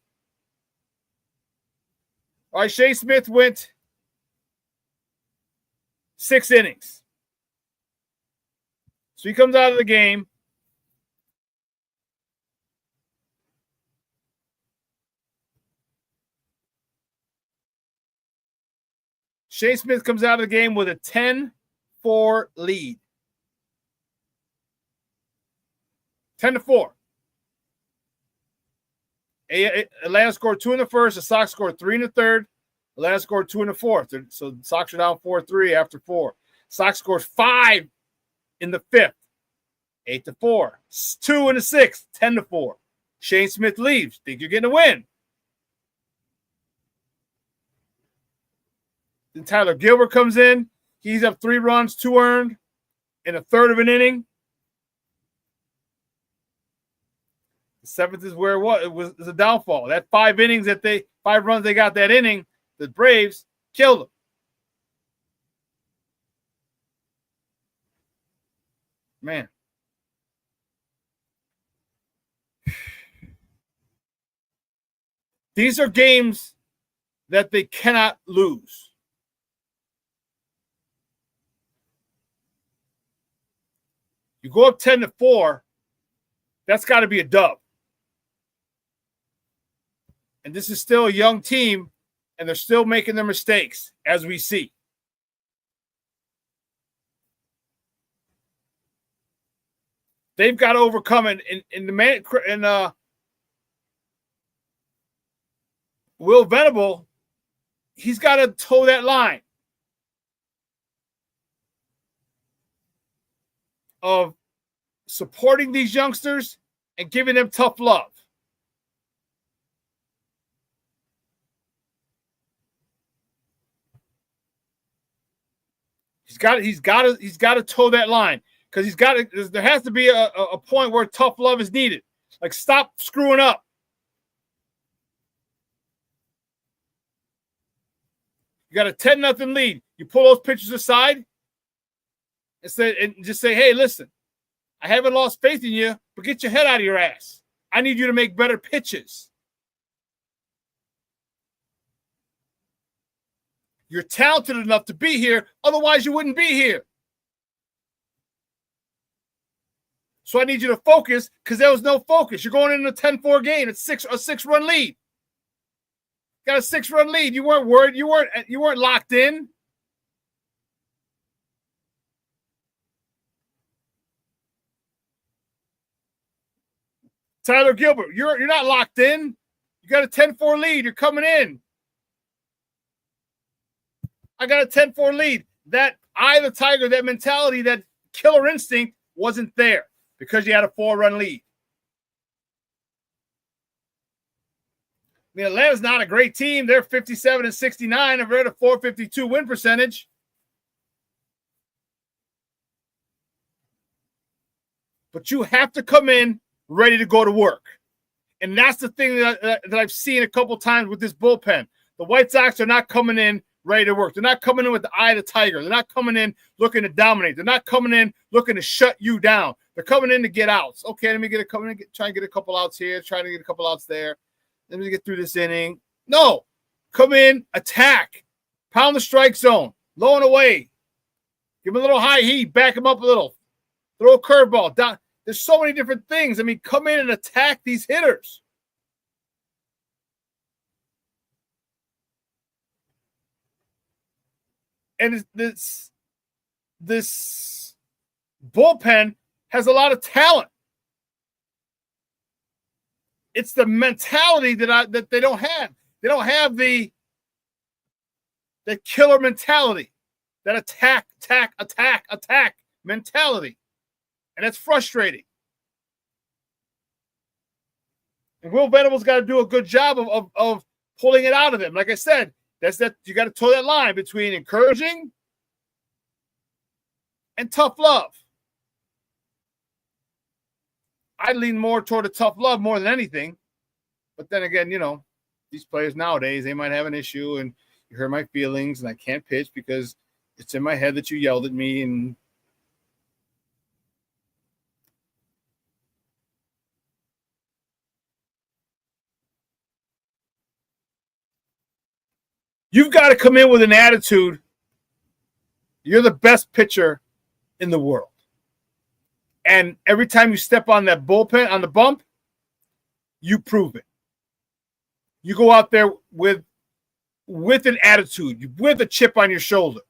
All right, Shea Smith went 6 innings. So he comes out of the game. Shea Smith comes out of the game with a 10-4 lead. 10-4. Atlanta scored 2 in the first. The Sox scored 3 in the third. Atlanta scored 2 in the fourth. So the Sox are down 4-3 after 4. Sox scored 5 in the fifth. 8-4. 2 in the sixth. 10-4. Shane Smith leaves. Think you're getting a win. Then Tyler Gilbert comes in. He's up 3 runs, 2 earned in a third of an inning. The 7th is where it was a downfall. That 5 runs they got that inning, the Braves killed them. Man. These are games that they cannot lose. You go up 10-4, that's got to be a dub. And this is still a young team, and they're still making their mistakes, as we see. They've got to overcome it. Will Venable, he's got to toe that line of supporting these youngsters and giving them tough love. He's got to toe that line because there has to be a point where tough love is needed. Like, stop screwing up. You got a 10-0 lead. You pull those pitchers aside and just say, hey, listen, I haven't lost faith in you, but get your head out of your ass. I need you to make better pitches. You're talented enough to be here. Otherwise, you wouldn't be here. So I need you to focus because there was no focus. You're going into a 10-4 game. It's a 6-run lead. Got a 6-run lead. You weren't worried. You weren't locked in. Tyler Gilbert, you're not locked in. You got a 10-4 lead. You're coming in. I got a 10-4 lead. That eye of the tiger, that mentality, that killer instinct wasn't there because you had a 4-run lead. I mean, Atlanta's not a great team. They're 57-69, and they're at a .452 win percentage. But you have to come in ready to go to work. And that's the thing that I've seen a couple times with this bullpen. The White Sox are not coming in ready to work. They're not coming in with the eye of the tiger. They're not coming in looking to dominate. They're not coming in looking to shut you down. They're coming in to get outs. Okay, let me try and get a couple outs here, trying to get a couple outs there. Let me get through this inning. No, come in, attack, Pound the strike zone. Low and away. Give him a little high heat. Back him up a little. Throw a curveball. Down. There's so many different things. I mean, come in and attack these hitters. And this bullpen has a lot of talent. It's the mentality that they don't have. They don't have the killer mentality, that attack mentality. And that's frustrating. And Will Venable's got to do a good job of pulling it out of them. Like I said, you got to toe that line between encouraging and tough love. I lean more toward a tough love more than anything. But then again, these players nowadays, they might have an issue and you hurt my feelings and I can't pitch because it's in my head that you yelled at me. And you've got to come in with an attitude. You're the best pitcher in the world. And every time you step on that bullpen, on the bump, you prove it. You go out there with an attitude, with a chip on your shoulder.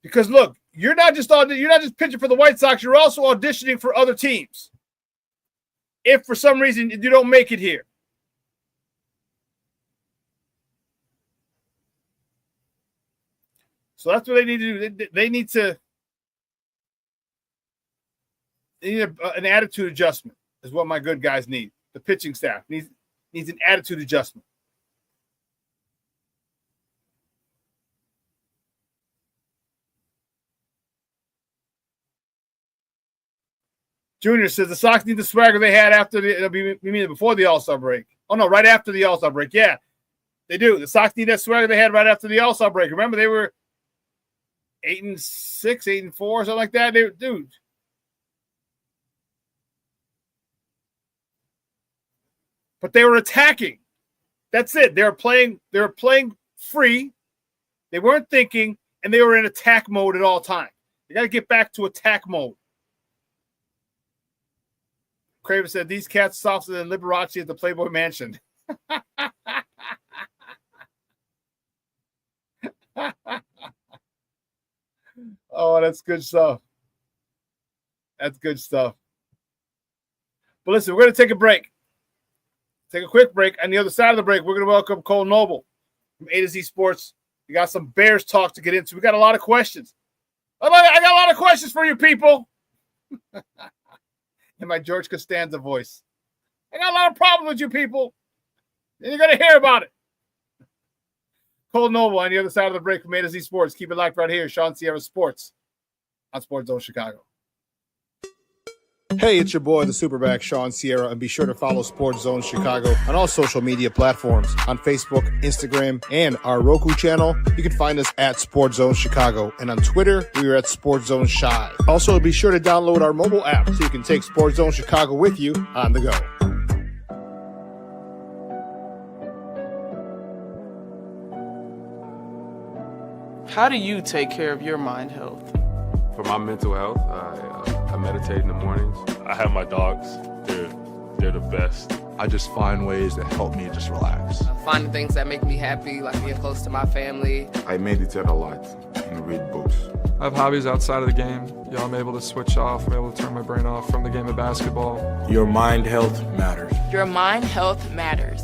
Because look, you're not just pitching for the White Sox, you're also auditioning for other teams. If for some reason you don't make it here. So that's what they need to do. They need an attitude adjustment is what my good guys need. The pitching staff needs an attitude adjustment. Junior says the Sox need the swagger they had before the All-Star break. Oh, no, right after the All-Star break. Yeah, they do. The Sox need that swagger they had right after the All-Star break. Remember, they were 8-6, 8-4, something like that. Dude. But they were attacking. That's it. They were playing free. They weren't thinking, and they were in attack mode at all times. You got to get back to attack mode. Craven said, these cats softer than Liberace at the Playboy Mansion. Oh, that's good stuff. That's good stuff. But listen, we're going to take a break. Take a quick break. On the other side of the break, we're going to welcome Kole Nole from A to Z Sports. We got some Bears talk to get into. We got a lot of questions. I got a lot of questions for you people. In my George Costanza voice. I got a lot of problems with you people. And you're going to hear about it. Kole Nole on the other side of the break from A to Z Sports. Keep it locked right here. Shawn Sierra Sports on Sports Zone Chicago. Hey, it's your boy, the SuperBack, Shawn Sierra, and be sure to follow Sports Zone Chicago on all social media platforms, on Facebook, Instagram, and our Roku channel. You can find us at Sports Zone Chicago, and on Twitter, we are at Sports Zone Shy. Also, be sure to download our mobile app so you can take Sports Zone Chicago with you on the go. How do you take care of your mind health? For my mental health, I meditate in the mornings. I have my dogs. They're the best. I just find ways that help me just relax. Finding things that make me happy, like being close to my family. I meditate a lot and read books. I have hobbies outside of the game. I'm able to switch off. I'm able to turn my brain off from the game of basketball. Your mind health matters. Your mind health matters.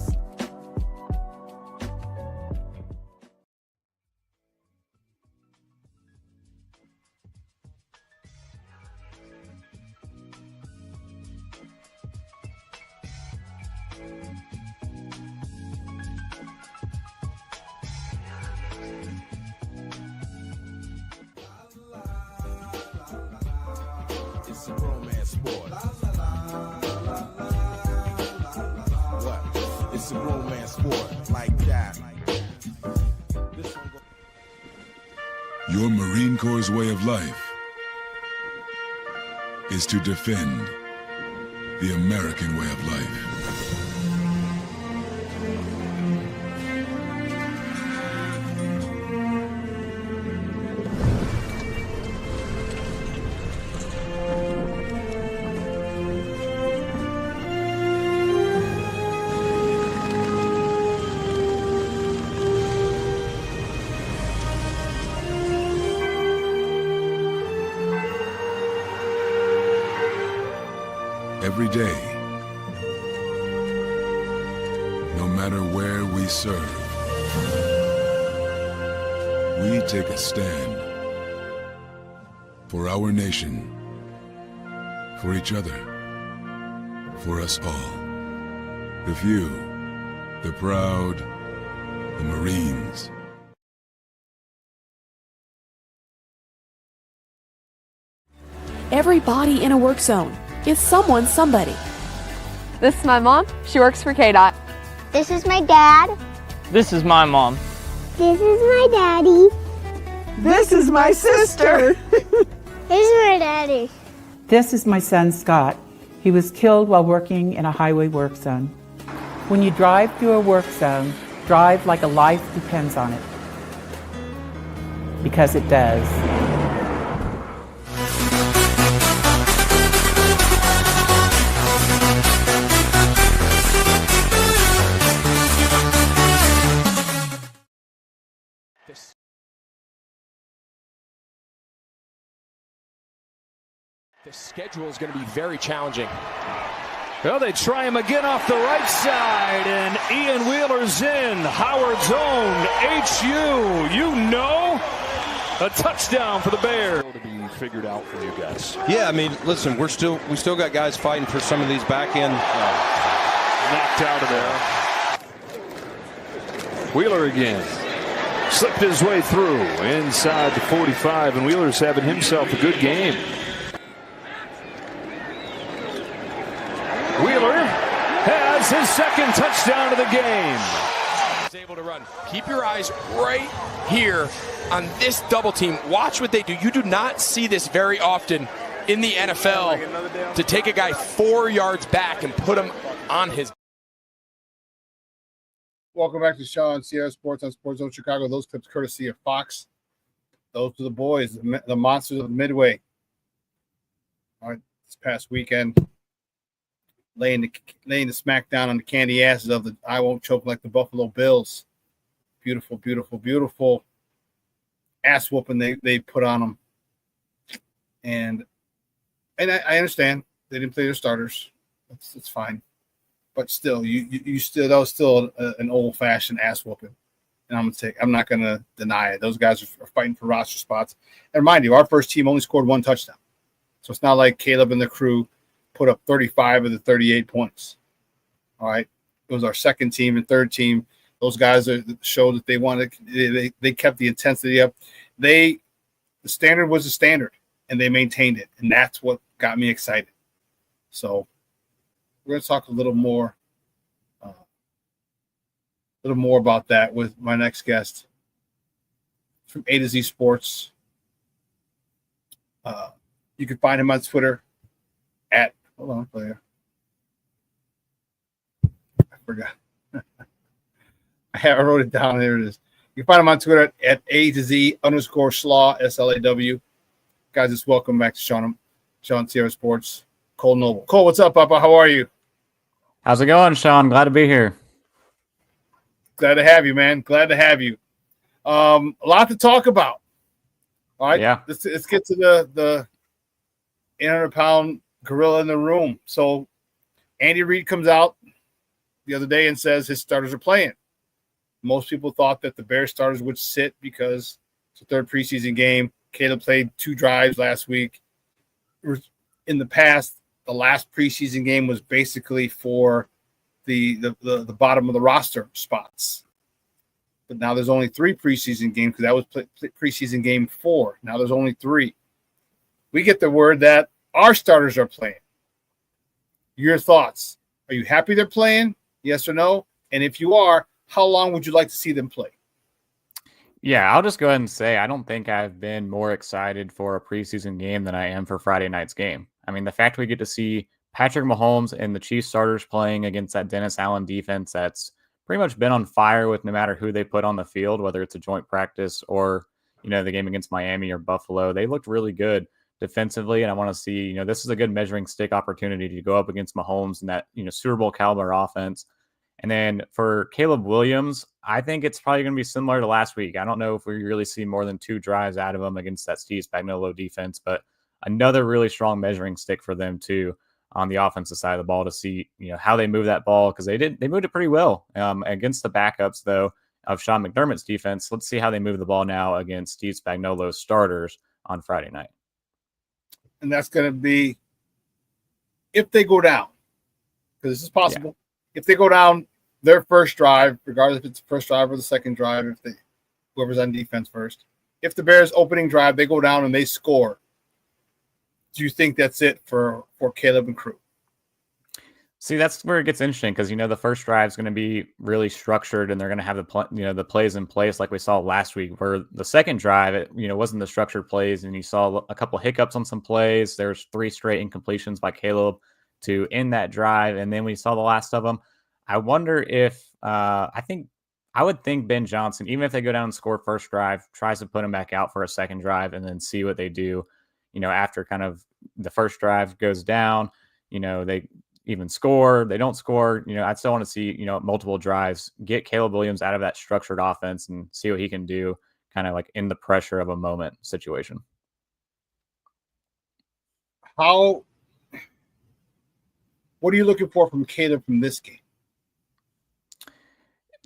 It's a romance sport. What? It's a romance sport like that. Your Marine Corps' way of life is to defend the American way of life. Every day, no matter where we serve, we take a stand for our nation, for each other, for us all. The few, the proud, the Marines. Everybody in a work zone is someone's somebody. This is my mom. She works for KDOT. This is my dad. This is my mom. This is my daddy. This is my sister. This is my daddy. This is my son, Scott. He was killed while working in a highway work zone. When you drive through a work zone, drive like a life depends on it. Because it does. The schedule is going to be very challenging. Well, they try him again off the right side, and Ian Wheeler's in. Howard's own HU, a touchdown for the Bears. To be figured out for you guys. Yeah, I mean, listen, we still got guys fighting for some of these back end. Knocked out of there. Wheeler again. Slipped his way through inside the 45, and Wheeler's having himself a good game. Wheeler has his second touchdown of the game. He's able to run. Keep your eyes right here on this double team. Watch what they do. You do not see this very often in the NFL, to take a guy 4 yards back and put him on his. Welcome back to ShawnSierraSports on Sports Zone Chicago. Those clips courtesy of Fox. Those are the boys, the monsters of Midway. All right, this past weekend, laying the smack down on the candy asses of the I Won't Choke Like the Buffalo Bills. Beautiful, beautiful, beautiful ass whooping they put on them. And I understand they didn't play their starters. It's fine. But still, you still, that was still an old fashioned ass whooping. And I'm not gonna deny it. Those guys are fighting for roster spots. And mind you, our first team only scored one touchdown. So it's not like Caleb and the crew put up 35 of the 38 points. All right. It was our second team and third team. Those guys showed that they wanted, they kept the intensity up. The standard was the standard, and they maintained it. And that's what got me excited. So we're going to talk a little more about that with my next guest from A to Z Sports. You can find him on Twitter at, hold on, player. I forgot. I wrote it down. There it is. You can find him on Twitter at A to Z _Slaw, SLAW. Guys, just welcome back to ShawnSierraSports. Kole Nole. Cole, what's up, Papa? How are you? How's it going, Shawn? Glad to be here. Glad to have you, man. Glad to have you. A lot to talk about. All right. Yeah. Let's get to the 800-pound gorilla in the room. So Andy Reid comes out the other day and says his starters are playing. Most people thought that the Bears starters would sit because it's a third preseason game. Caleb played 2 drives last week. In the past, the last preseason game was basically for the bottom of the roster spots. But now there's only 3 preseason games because that was preseason game 4. Now there's only 3. We get the word that our starters are playing. Your thoughts? Are you happy they're playing? Yes or no? And if you are, how long would you like to see them play? Yeah, I'll just go ahead and say I don't think I've been more excited for a preseason game than I am for Friday night's game. I mean, the fact we get to see Patrick Mahomes and the Chiefs starters playing against that Dennis Allen defense that's pretty much been on fire with no matter who they put on the field, whether it's a joint practice or, the game against Miami or Buffalo. They looked really good defensively, and I want to see, this is a good measuring stick opportunity to go up against Mahomes and that, Super Bowl caliber offense. And then for Caleb Williams, I think it's probably going to be similar to last week. I don't know if we really see more than 2 drives out of him against that Steve Spagnuolo defense, but another really strong measuring stick for them too on the offensive side of the ball to see, how they move that ball, because they moved it pretty well against the backups though of Sean McDermott's defense. Let's see how they move the ball now against Steve Spagnuolo's starters on Friday night. And that's going to be if they go down, because this is possible. Yeah. If they go down their first drive, regardless if it's the first drive or the second drive, whoever's on defense first, if the Bears' opening drive, they go down and they score, do you think that's it for Caleb and crew? See, that's where it gets interesting because, the first drive is going to be really structured and they're going to have the plays in place like we saw last week, where the second drive, it, wasn't the structured plays, and you saw a couple hiccups on some plays. There's 3 straight incompletions by Caleb to end that drive, and then we saw the last of them. I wonder if I would think Ben Johnson, even if they go down and score first drive, tries to put him back out for a second drive and then see what they do, after kind of the first drive goes down, they even score, they don't score, I'd still want to see, multiple drives, get Caleb Williams out of that structured offense and see what he can do kind of like in the pressure of a moment situation. What are you looking for from Caleb from this game?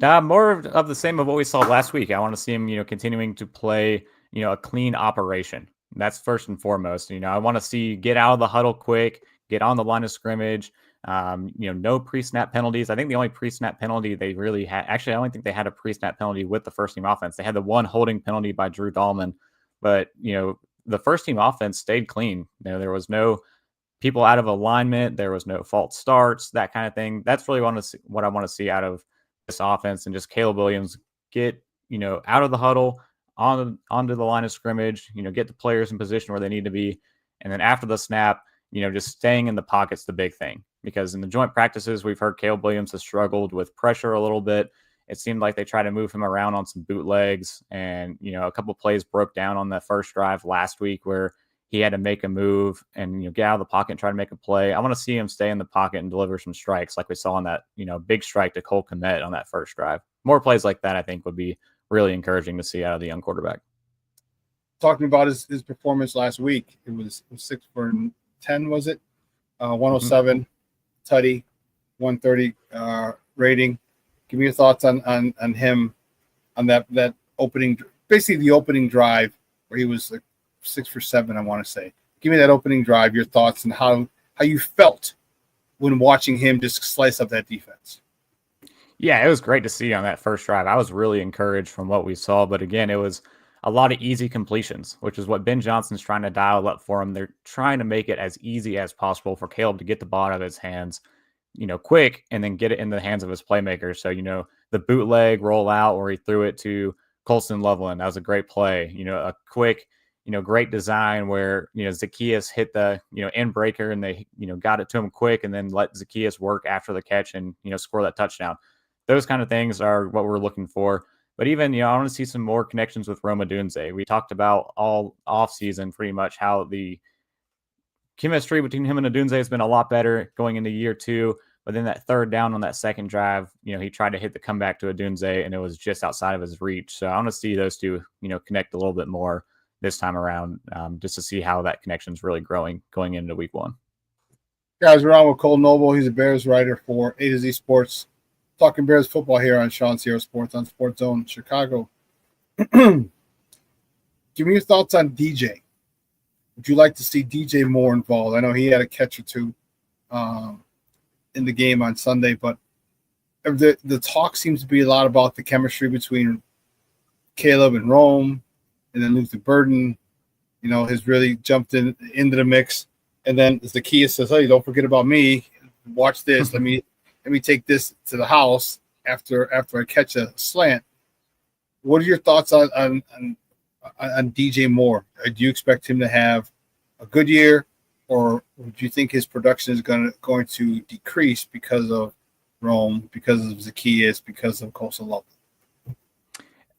More of the same of what we saw last week. I want to see him, continuing to play, a clean operation. That's first and foremost. I want to see get out of the huddle quick, get on the line of scrimmage. No pre-snap penalties. I think the only pre-snap penalty they really had, actually, I don't think they had a pre-snap penalty with the first team offense. They had the one holding penalty by Drew Dahlman, but the first team offense stayed clean. There was no people out of alignment. There was no false starts, that kind of thing. That's really what I want to see out of this offense, and just Caleb Williams get, out of the huddle, onto the line of scrimmage, get the players in position where they need to be. And then after the snap, just staying in the pocket's the big thing, because in the joint practices, we've heard Caleb Williams has struggled with pressure a little bit. It seemed like they tried to move him around on some bootlegs, and, a couple plays broke down on that first drive last week where he had to make a move and, get out of the pocket and try to make a play. I want to see him stay in the pocket and deliver some strikes like we saw on that, big strike to Cole Kmet on that first drive. More plays like that, I think, would be really encouraging to see out of the young quarterback. Talking about his performance last week, it was 6 for 10, was it? 107, tutty, 130 rating. Give me your thoughts on him on that opening, basically the opening drive where he was like 6 for 7, I want to say. Give me that opening drive, your thoughts, and how you felt when watching him just slice up that defense. Yeah, it was great to see on that first drive. I was really encouraged from what we saw, but again, it was a lot of easy completions, which is what Ben Johnson's trying to dial up for him. They're trying to make it as easy as possible for Caleb to get the ball out of his hands, quick, and then get it in the hands of his playmakers. So, the bootleg rollout where he threw it to Colston Loveland, that was a great play. A quick, great design where, Zacchaeus hit the, end breaker, and they, got it to him quick, and then let Zacchaeus work after the catch and, score that touchdown. Those kind of things are what we're looking for. But even, I want to see some more connections with Rome Odunze. We talked about all offseason pretty much how the chemistry between him and Odunze has been a lot better going into year 2. But then that third down on that second drive, he tried to hit the comeback to Odunze, and it was just outside of his reach. So I want to see those two, connect a little bit more this time around, just to see how that connection is really growing going into week 1. Guys, we're on with Kole Nole. He's a Bears writer for A to Z Sports. Talking Bears football here on ShawnSierraSports on Sports Zone Chicago. Give me your thoughts on DJ. Would you like to see DJ more involved? I know he had a catch or two in the game on Sunday, but the talk seems to be a lot about the chemistry between Caleb and Rome, and then Luther Burden, has really jumped into the mix. And then Zacchaeus says, "Hey, don't forget about me. Watch this. Let me take this to the house after I catch a slant." What are your thoughts on DJ Moore? Do you expect him to have a good year, or do you think his production is going to decrease because of Rome, because of Zacchaeus, because of Kole.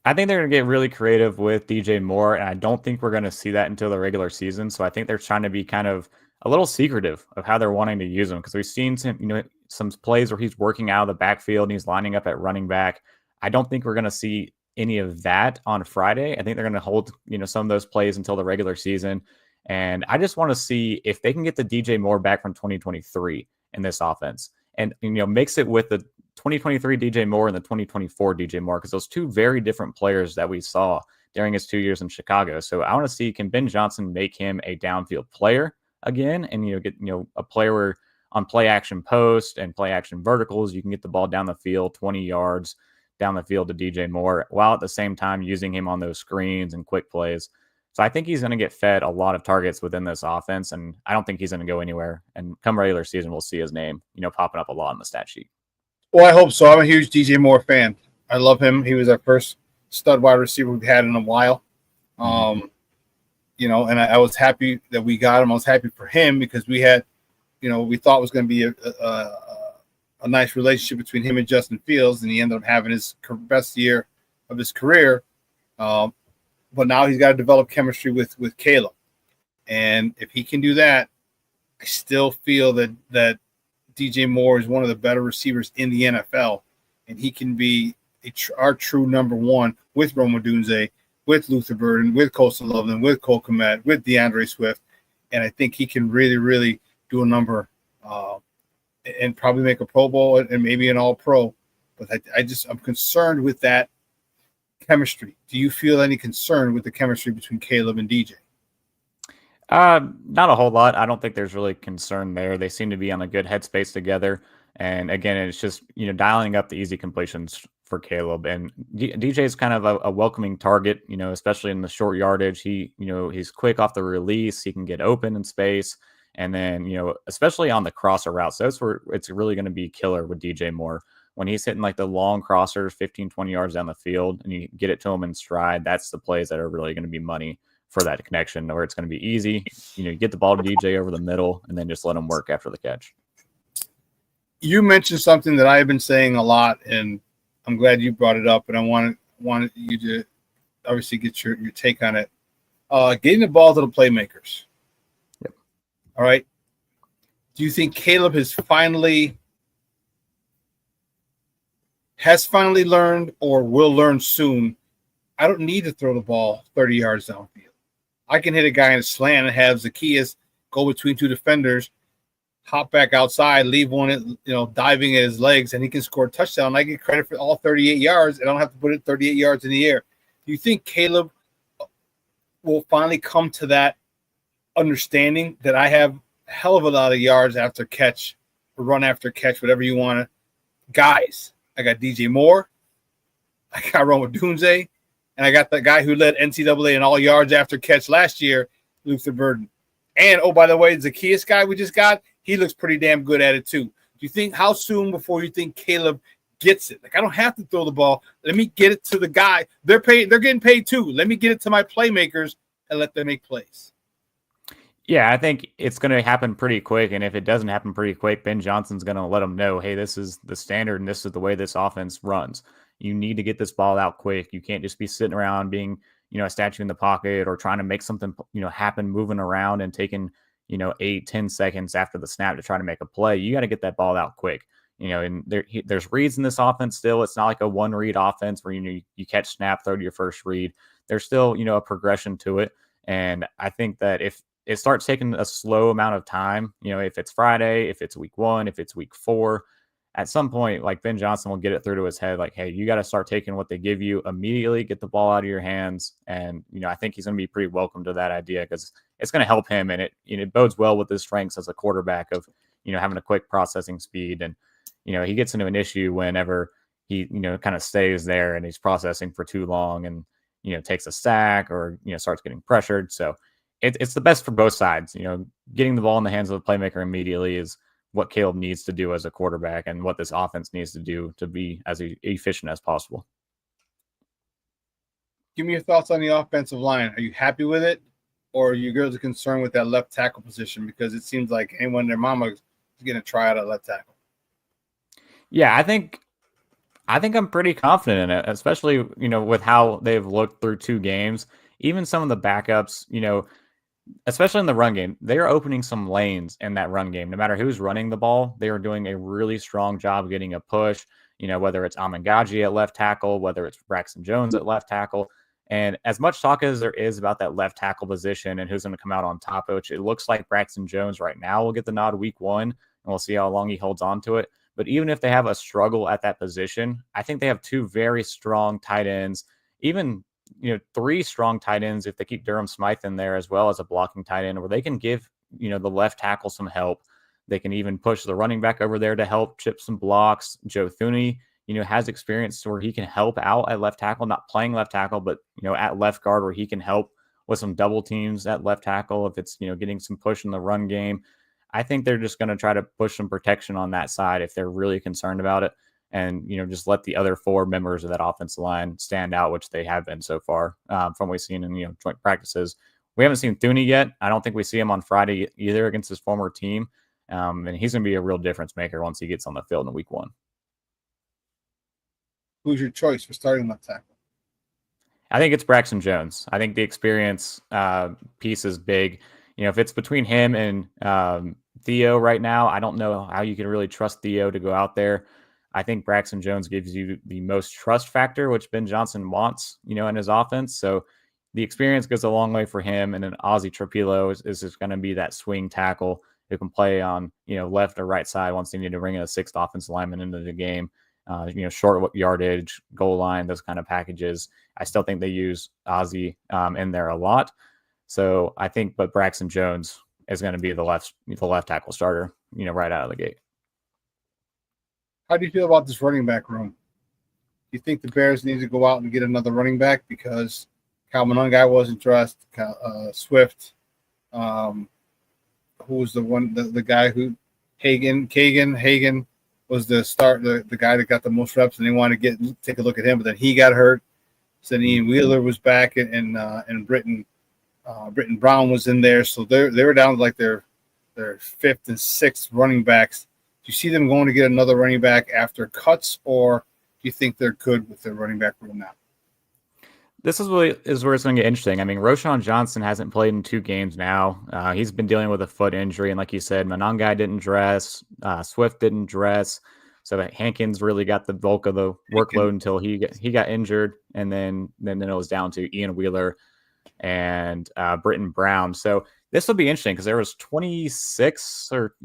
I think they're going to get really creative with DJ Moore, and I don't think we're going to see that until the regular season. So I think they're trying to be kind of a little secretive of how they're wanting to use him, because we've seen some plays where he's working out of the backfield and he's lining up at running back. I don't think we're going to see any of that on Friday. I think they're going to hold some of those plays until the regular season, and I just want to see if they can get the DJ Moore back from 2023 in this offense, and mix it with the 2023 DJ Moore and the 2024 DJ Moore, because those two very different players that we saw during his 2 years in Chicago. So I want to see, can Ben Johnson make him a downfield player again, and get a player where on play action post and play action verticals you can get the ball down the field 20 yards down the field to DJ Moore, while at the same time using him on those screens and quick plays. So I think he's going to get fed a lot of targets within this offense, and I don't think he's going to go anywhere. And come regular season, we'll see his name, popping up a lot on the stat sheet. Well, I hope so. I'm a huge DJ Moore fan. I love him. He was our first stud wide receiver we've had in a while. And I was happy that we got him. I was happy for him because we had, we thought it was going to be a nice relationship between him and Justin Fields, and he ended up having his best year of his career. But now he's got to develop chemistry with Caleb. And if he can do that, I still feel that DJ Moore is one of the better receivers in the NFL, and he can be our true number one with Rome Odunze, with Luther Burden, with Kole Nole, with Cole Kmet, with DeAndre Swift. And I think he can really, really do a number and probably make a Pro Bowl and maybe an All-Pro. But I'm concerned with that chemistry. Do you feel any concern with the chemistry between Caleb and DJ? Not a whole lot. I don't think there's really concern there. They seem to be on a good headspace together. And again, it's just, dialing up the easy completions for Caleb. And DJ is kind of a welcoming target, especially in the short yardage. He's quick off the release. He can get open in space. And then, especially on the crosser routes, that's where it's really going to be killer with DJ Moore. When he's hitting like the long crossers, 15, 20 yards down the field, and you get it to him in stride, that's the plays that are really going to be money for that connection, where it's going to be easy. You get the ball to DJ over the middle and then just let him work after the catch. You mentioned something that I've been saying a lot, and I'm glad you brought it up, and I wanted you to obviously get your take on it. Getting the ball to the playmakers. Yep. All right. Do you think Caleb has finally learned or will learn soon? I don't need to throw the ball 30 yards downfield. I can hit a guy in a slant and have Zacchaeus go between two defenders, hop back outside, leave one, diving at his legs, and he can score a touchdown. I get credit for all 38 yards, and I don't have to put it 38 yards in the air. Do you think Caleb will finally come to that understanding that I have a hell of a lot of yards after catch, or run after catch, whatever you want to? Guys, I got DJ Moore, I got Rome Odunze, and I got the guy who led NCAA in all yards after catch last year, Luther Burden. And, oh, by the way, Zacchaeus guy we just got, he looks pretty damn good at it too. Do you think, how soon before you think Caleb gets it? Like, I don't have to throw the ball. Let me get it to the guy. They're getting paid too. Let me get it to my playmakers and let them make plays. Yeah, I think it's going to happen pretty quick. And if it doesn't happen pretty quick, Ben Johnson's going to let them know, hey, this is the standard and this is the way this offense runs. You need to get this ball out quick. You can't just be sitting around being, a statue in the pocket or trying to make something, happen, moving around and taking, 8-10 seconds after the snap to try to make a play. You got to get that ball out quick. And there's reads in this offense still. It's not like a one read offense where, you catch snap, throw to your first read. There's still, a progression to it. And I think that if it starts taking a slow amount of time, if it's Friday, if it's week 1, if it's week 4, at some point, like Ben Johnson will get it through to his head, like, hey, you got to start taking what they give you immediately, get the ball out of your hands. And, I think he's going to be pretty welcome to that idea because it's going to help him. And it bodes well with his strengths as a quarterback of, having a quick processing speed. And, he gets into an issue whenever he, kind of stays there and he's processing for too long and, takes a sack or, starts getting pressured. So it's the best for both sides. Getting the ball in the hands of the playmaker immediately is what Caleb needs to do as a quarterback and what this offense needs to do to be as efficient as possible. Give me your thoughts on the offensive line. Are you happy with it, or are you girls concerned with that left tackle position? Because it seems like anyone and their mama is going to try out at left tackle. Yeah, I think I'm pretty confident in it, especially, with how they've looked through 2 games. Even some of the backups, especially in the run game, they are opening some lanes in that run game. No matter who's running the ball, they are doing a really strong job getting a push, whether it's Amangaji at left tackle, whether it's Braxton Jones at left tackle. And as much talk as there is about that left tackle position and who's going to come out on top, which it looks like Braxton Jones right now will get the nod week 1, and we'll see how long he holds on to it. But even if they have a struggle at that position, I think they have 2 very strong tight ends, even 3 strong tight ends if they keep Durham Smythe in there as well as a blocking tight end, where they can give the left tackle some help. They can even push the running back over there to help chip some blocks. Joe Thuney, has experience where he can help out at left tackle, not playing left tackle, but at left guard where he can help with some double teams at left tackle if it's getting some push in the run game. I think they're just going to try to push some protection on that side if they're really concerned about it, and just let the other 4 members of that offensive line stand out, which they have been so far from what we've seen in joint practices. We haven't seen Thuney yet. I don't think we see him on Friday either against his former team, and he's going to be a real difference maker once he gets on the field in week 1. Who's your choice for starting left tackle? I think it's Braxton Jones. I think the experience piece is big. If it's between him and Theo right now, I don't know how you can really trust Theo to go out there. I think Braxton Jones gives you the most trust factor, which Ben Johnson wants, in his offense. So the experience goes a long way for him. And then Ozzie Trapilo is just going to be that swing tackle who can play on, left or right side once they need to bring in a 6th offensive lineman into the game. Short yardage, goal line, those kind of packages. I still think they use Ozzie in there a lot. So I think, but Braxton Jones is going to be the left tackle starter, right out of the gate. How do you feel about this running back room? Do you think the Bears need to go out and get another running back because Kalmanungai wasn't dressed? Swift, who was the guy who Hagen was the guy that got the most reps, and they wanted to take a look at him, but then he got hurt. So then Ian Wheeler was back, and Britton Brown was in there, so they were down to like their 5th and 6th running backs. Do you see them going to get another running back after cuts, or do you think they're good with their running back room now? This is where it's going to get interesting. I mean, Roschon Johnson hasn't played in 2 games now. He's been dealing with a foot injury, and like you said, Monangai didn't dress, Swift didn't dress, so that Hankins really got the bulk of the workload until he got injured, and then it was down to Ian Wheeler and Britton Brown. So this will be interesting because there was 26 or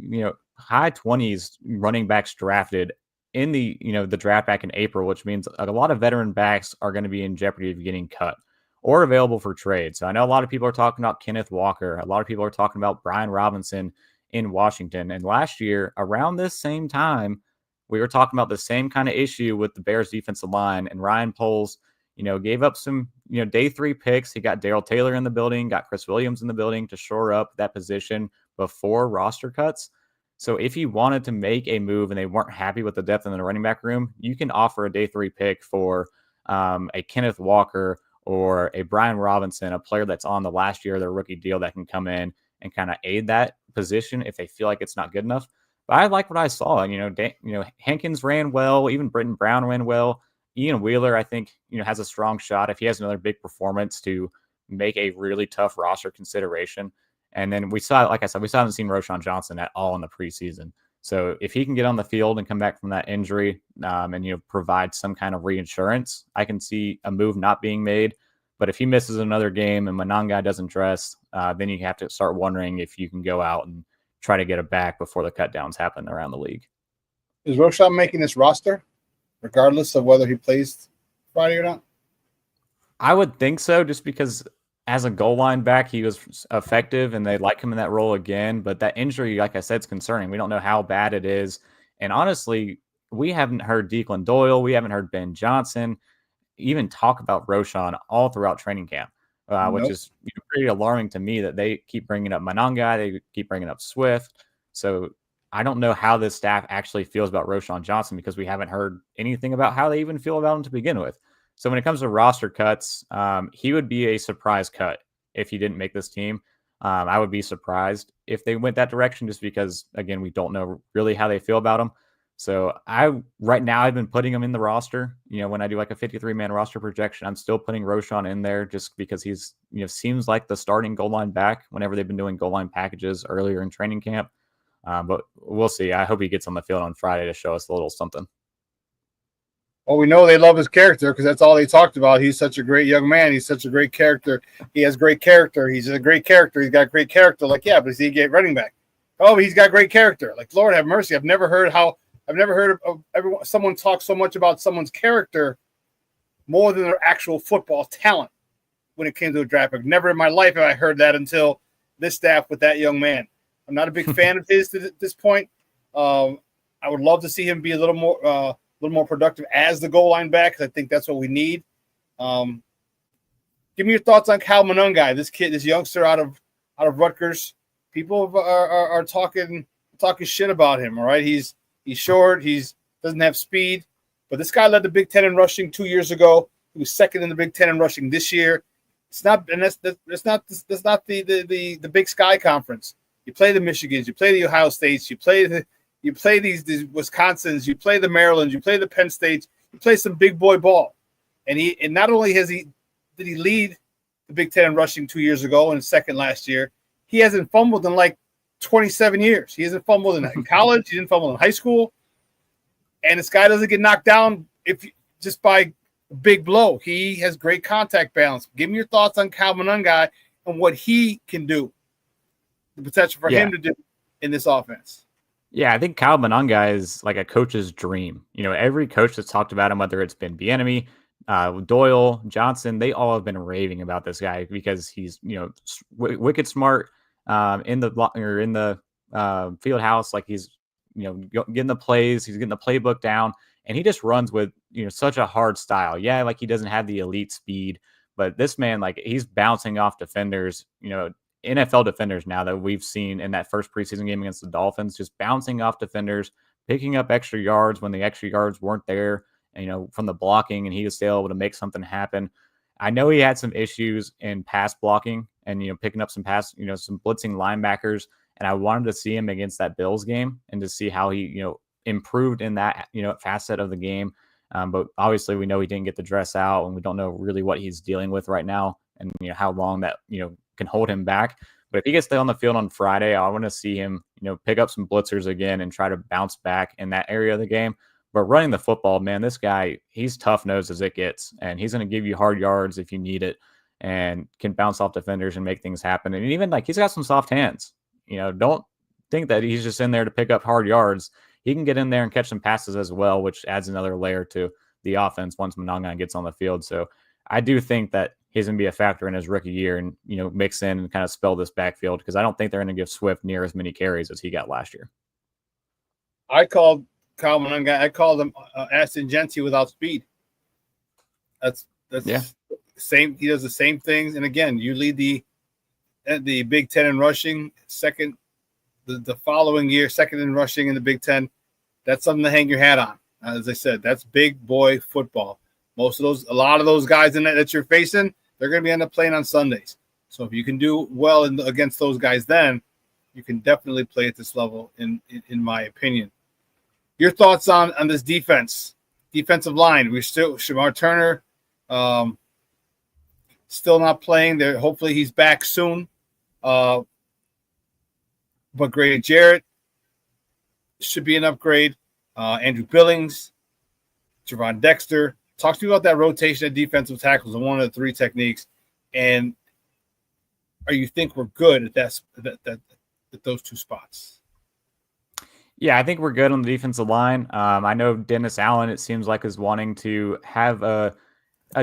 high 20s running backs drafted in the the draft back in April, which means a lot of veteran backs are going to be in jeopardy of getting cut or available for trade. So I know a lot of people are talking about Kenneth Walker. A lot of people are talking about Brian Robinson in Washington. And last year, around this same time, we were talking about the same kind of issue with the Bears defensive line. And Ryan Poles, gave up some, day 3 picks. He got Darrell Taylor in the building, got Chris Williams in the building to shore up that position before roster cuts. So if you wanted to make a move and they weren't happy with the depth in the running back room, you can offer a day 3 pick for a Kenneth Walker or a Brian Robinson, a player that's on the last year of their rookie deal that can come in and kind of aid that position if they feel like it's not good enough. But I like what I saw. Hankins ran well. Even Britton Brown ran well. Ian Wheeler, I think, has a strong shot if he has another big performance to make a really tough roster consideration. And then we saw, like I said, we still haven't seen Roschon Johnson at all in the preseason. So if he can get on the field and come back from that injury and, provide some kind of reinsurance, I can see a move not being made. But if he misses another game and Monangai doesn't dress, then you have to start wondering if you can go out and try to get it back before the cut downs happen around the league. Is Roschon making this roster, regardless of whether he plays Friday or not? I would think so, just because as a goal line back, he was effective and they like him in that role again. But that injury, like I said, is concerning. We don't know how bad it is. And honestly, we haven't heard Declan Doyle. We haven't heard Ben Johnson even talk about Roschon all throughout training camp, which is pretty alarming to me that they keep bringing up Monangai. They keep bringing up Swift. So I don't know how this staff actually feels about Roschon Johnson because we haven't heard anything about how they even feel about him to begin with. So when it comes to roster cuts, he would be a surprise cut if he didn't make this team. I would be surprised if they went that direction just because, again, we don't know really how they feel about him. So right now I've been putting him in the roster. When I do like a 53-man roster projection, I'm still putting Roschon in there just because he's, seems like the starting goal line back whenever they've been doing goal line packages earlier in training camp. But we'll see. I hope he gets on the field on Friday to show us a little something. Well, we know they love his character because that's all they talked about. He's such a great young man. He's such a great character. He has great character. He's a great character. He's got great character. Like, yeah, but does he get running back? Oh, he's got great character. Like, Lord have mercy. I've never heard of someone talk so much about someone's character more than their actual football talent when it came to a draft pick. Never in my life have I heard that until this staff with that young man. I'm not a big fan of his at this point. I would love to see him be a little more productive as the goal line back, because I think that's what we need. Give me your thoughts on Kole Nole, this youngster out of Rutgers. People are talking shit about him. All right, he's short. Doesn't have speed, but this guy led the Big Ten in rushing 2 years ago. He was second in the Big Ten in rushing this year. It's not the Big Sky Conference. You play the Michigans, you play the Ohio States, you play these Wisconsins, you play the Marylands, you play the Penn States, you play some big boy ball. And not only did he lead the Big Ten in rushing 2 years ago and second last year, he hasn't fumbled in like 27 years. He hasn't fumbled in college, he didn't fumble in high school. And this guy doesn't get knocked down just by a big blow. He has great contact balance. Give me your thoughts on Kole Nole and what he can do, the potential for him to do in this offense. Yeah, I think Kole Nole is like a coach's dream. Every coach that's talked about him, whether it's been Bieniemy, Doyle, Johnson, they all have been raving about this guy because he's wicked smart in the field house. Like he's getting the plays, he's getting the playbook down, and he just runs with such a hard style. Yeah, like he doesn't have the elite speed, but this man, like, he's bouncing off defenders. NFL defenders now that we've seen in that first preseason game against the Dolphins, just bouncing off defenders, picking up extra yards when the extra yards weren't there, from the blocking, and he was still able to make something happen. I know he had some issues in pass blocking and, picking up some some blitzing linebackers. And I wanted to see him against that Bills game and to see how he, improved in that, facet of the game. But obviously we know he didn't get the dress out, and we don't know really what he's dealing with right now and, how long that, can hold him back. But if he gets on the field on Friday, I want to see him, pick up some blitzers again and try to bounce back in that area of the game. But running the football, man, this guy, he's tough-nosed as it gets, and he's going to give you hard yards if you need it, and can bounce off defenders and make things happen. And even, like, he's got some soft hands. Don't think that he's just in there to pick up hard yards. He can get in there and catch some passes as well, which adds another layer to the offense once Mononga gets on the field. So I do think that he's going to be a factor in his rookie year and, mix in and kind of spell this backfield, because I don't think they're going to give Swift near as many carries as he got last year. I called Kole Nole. I called him Aston Genty without speed. That's same. He does the same things. And again, you lead the Big Ten in rushing, second the following year, second in rushing in the Big Ten. That's something to hang your hat on. As I said, that's big boy football. A lot of those guys in that you're facing, they're going to be end up playing on Sundays. So if you can do well against those guys, then you can definitely play at this level, in my opinion. Your thoughts on this defensive line? We're still Shamar Turner, still not playing there. Hopefully he's back soon. But Grady Jarrett should be an upgrade. Andrew Billings, Gervon Dexter. Talk to me about that rotation of defensive tackles and one of the three techniques. And you think we're good at those two spots? Yeah, I think we're good on the defensive line. I know Dennis Allen, it seems like, is wanting to have a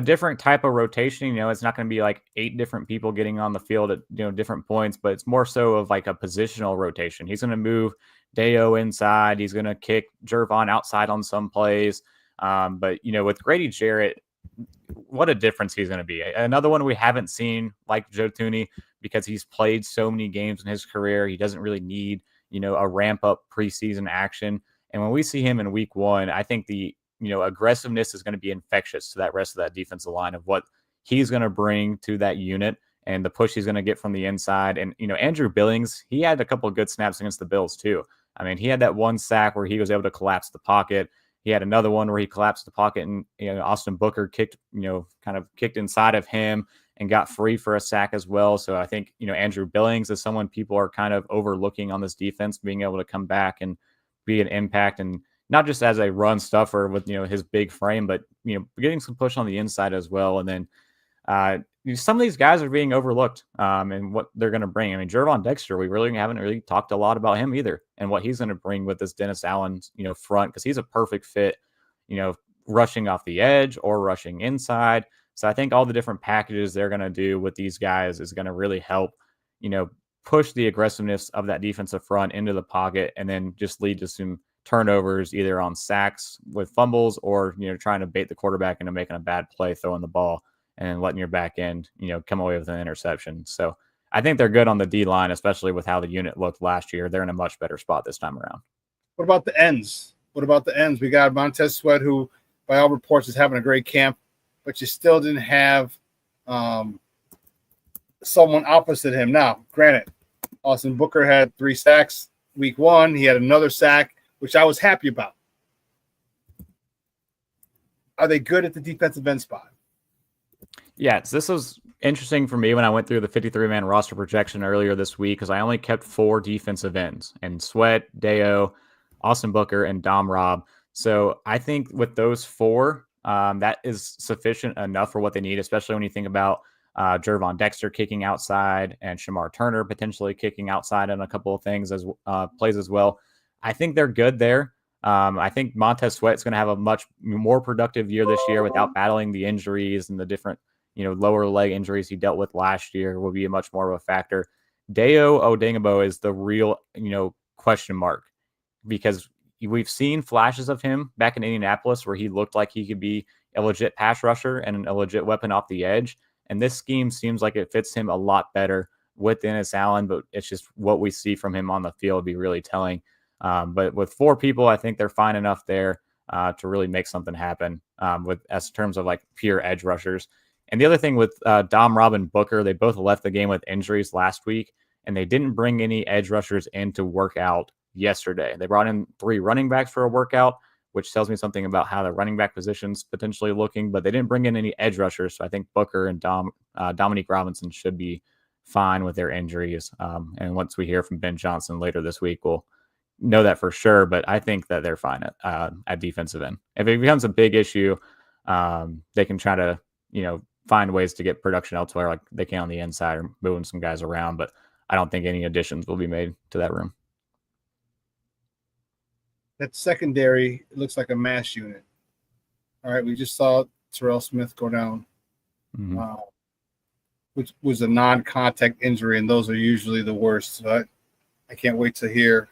different type of rotation. It's not going to be like 8 different people getting on the field at different points, but it's more so of like a positional rotation. He's going to move Deo inside. He's going to kick Gervon outside on some plays. But with Grady Jarrett, what a difference he's going to be. Another one we haven't seen like Joe Thuney, because he's played so many games in his career. He doesn't really need a ramp up preseason action. And when we see him in week 1, I think the aggressiveness is going to be infectious to that rest of that defensive line of what he's going to bring to that unit and the push he's going to get from the inside. And, Andrew Billings, he had a couple of good snaps against the Bills too. I mean, he had that one sack where he was able to collapse the pocket. He had another one where he collapsed the pocket and, Austin Booker kicked, kind of kicked inside of him and got free for a sack as well. So I think, Andrew Billings is someone people are kind of overlooking on this defense, being able to come back and be an impact, and not just as a run stuffer with, his big frame, but, getting some push on the inside as well. And then some of these guys are being overlooked and what they're going to bring. I mean, Gervon Dexter, we really haven't really talked a lot about him either and what he's going to bring with this Dennis Allen, front, because he's a perfect fit, rushing off the edge or rushing inside. So I think all the different packages they're going to do with these guys is going to really help, push the aggressiveness of that defensive front into the pocket and then just lead to some turnovers, either on sacks with fumbles or, trying to bait the quarterback into making a bad play, throwing the ball and letting your back end, come away with an interception. So I think they're good on the D line, especially with how the unit looked last year. They're in a much better spot this time around. What about the ends? We got Montez Sweat, who by all reports is having a great camp, but you still didn't have someone opposite him. Now, granted, Austin Booker had 3 sacks week 1. He had another sack, which I was happy about. Are they good at the defensive end spot? Yes, this was interesting for me when I went through the 53-man roster projection earlier this week, because I only kept 4 defensive ends, and Sweat, Deo, Austin Booker, and Dom Robb. So I think with those 4, that is sufficient enough for what they need, especially when you think about Gervon Dexter kicking outside and Shamar Turner potentially kicking outside on a couple of things as plays as well. I think they're good there. I think Montez Sweat's going to have a much more productive year this year without battling the injuries and the different, lower leg injuries he dealt with last year will be a much more of a factor. Deo Odengabo is the real, question mark, because we've seen flashes of him back in Indianapolis where he looked like he could be a legit pass rusher and a legit weapon off the edge. And this scheme seems like it fits him a lot better with Dennis Allen, but it's just what we see from him on the field would be really telling. But with 4 people, I think they're fine enough there to really make something happen as terms of like pure edge rushers. And the other thing with Dom, Robb, and Booker, they both left the game with injuries last week, and they didn't bring any edge rushers in to work out yesterday. They brought in 3 running backs for a workout, which tells me something about how the running back position's potentially looking, but they didn't bring in any edge rushers. So I think Booker and Dominique Robinson should be fine with their injuries. And once we hear from Ben Johnson later this week, we'll know that for sure, but I think that they're fine at defensive end. If it becomes a big issue, they can try to, find ways to get production elsewhere like they can on the inside or moving some guys around, but I don't think any additions will be made to that room. That secondary, it looks like a mass unit. All right, we just saw Terrell Smith go down, which was a non-contact injury, and those are usually the worst. So I can't wait to hear.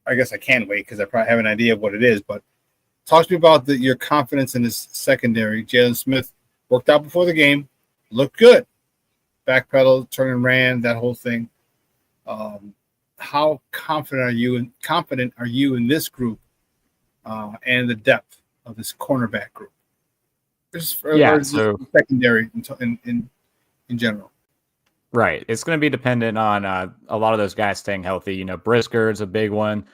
I guess I can wait because I probably have an idea of what it is, but talk to me about your confidence in this secondary. Jalen Smith worked out before the game, looked good. Backpedal, turn and ran, that whole thing. How confident are you in this group and the depth of this cornerback group? So secondary in general. Right. It's going to be dependent on a lot of those guys staying healthy. Brisker is a big one.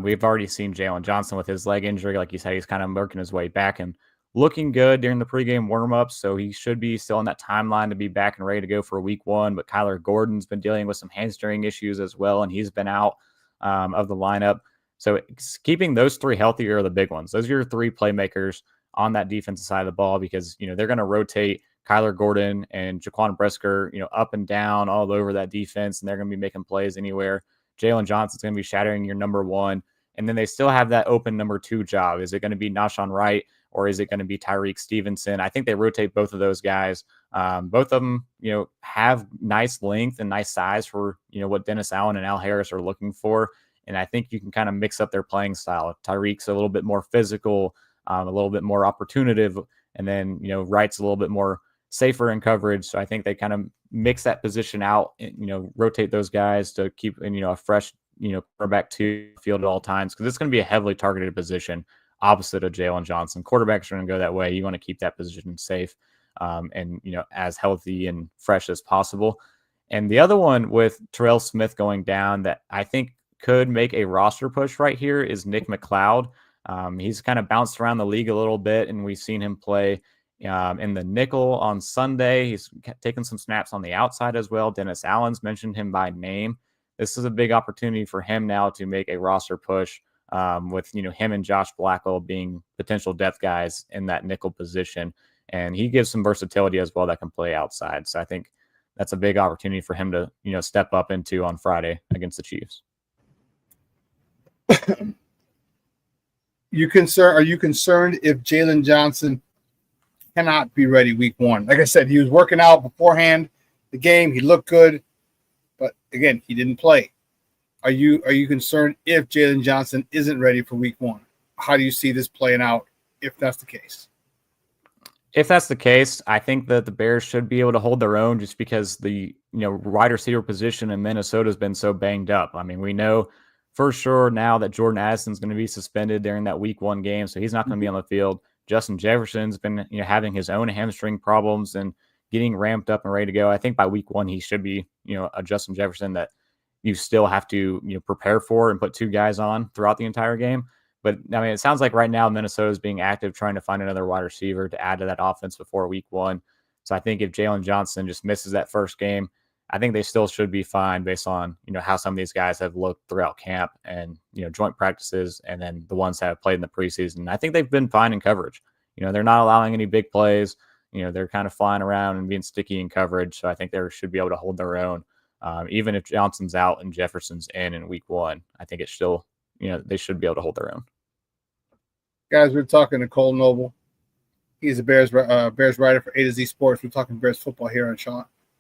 We've already seen Jalen Johnson with his leg injury. Like you said, he's kind of working his way back and looking good during the pregame warm-ups. So he should be still on that timeline to be back and ready to go for week 1. But Kyler Gordon's been dealing with some hamstring issues as well, and he's been out of the lineup. So keeping those 3 healthy are the big ones. Those are your 3 playmakers on that defensive side of the ball, because, they're going to rotate Kyler Gordon and Jaquan Brisker, up and down all over that defense, and they're going to be making plays anywhere. Jalen Johnson's going to be shattering your number 1. And then they still have that open number 2 job. Is it going to be Nahshon Wright or is it going to be Tyreek Stevenson? I think they rotate both of those guys. Both of them, have nice length and nice size for, what Dennis Allen and Al Harris are looking for. And I think you can kind of mix up their playing style. Tyreek's a little bit more physical, a little bit more opportunative. And then, Wright's a little bit more safer in coverage. So I think they kind of mix that position out, rotate those guys to keep, a fresh, quarterback to field at all times, because it's going to be a heavily targeted position opposite of Jalen Johnson. Quarterbacks are going to go that way. You want to keep that position safe and, as healthy and fresh as possible. And the other one with Terrell Smith going down that I think could make a roster push right here is Nick McLeod. He's kind of bounced around the league a little bit, and we've seen him play in the nickel on Sunday. He's taken some snaps on the outside as well. Dennis Allen's mentioned him by name. This is a big opportunity for him now to make a roster push with him and Josh Blackwell being potential depth guys in that nickel position. And he gives some versatility as well that can play outside. So I think that's a big opportunity for him to step up into on Friday against the Chiefs. Are you concerned if Jalen Johnson cannot be ready week 1? Like I said, he was working out beforehand the game. He looked good, but again, he didn't play. Are you concerned if Jalen Johnson isn't ready for week 1? How do you see this playing out if that's the case? If that's the case, I think that the Bears should be able to hold their own just because the wide receiver position in Minnesota has been so banged up. I mean, we know for sure now that Jordan Addison's going to be suspended during that week 1 game, so he's not going to be on the field. Justin Jefferson's been having his own hamstring problems and getting ramped up and ready to go. I think by week 1 he should be a Justin Jefferson that you still have to prepare for and put 2 guys on throughout the entire game. But I mean, it sounds like right now Minnesota is being active, trying to find another wide receiver to add to that offense before week 1. So I think if Jalen Johnson just misses that first game, I think they still should be fine based on how some of these guys have looked throughout camp and joint practices, and then the ones that have played in the preseason. I think they've been fine in coverage. They're not allowing any big plays. They're kind of flying around and being sticky in coverage. So I think they should be able to hold their own, even if Johnson's out and Jefferson's in week 1. I think it's still they should be able to hold their own. Guys, we're talking to Kole Nole. He's a Bears writer for A to Z Sports. We're talking Bears football here on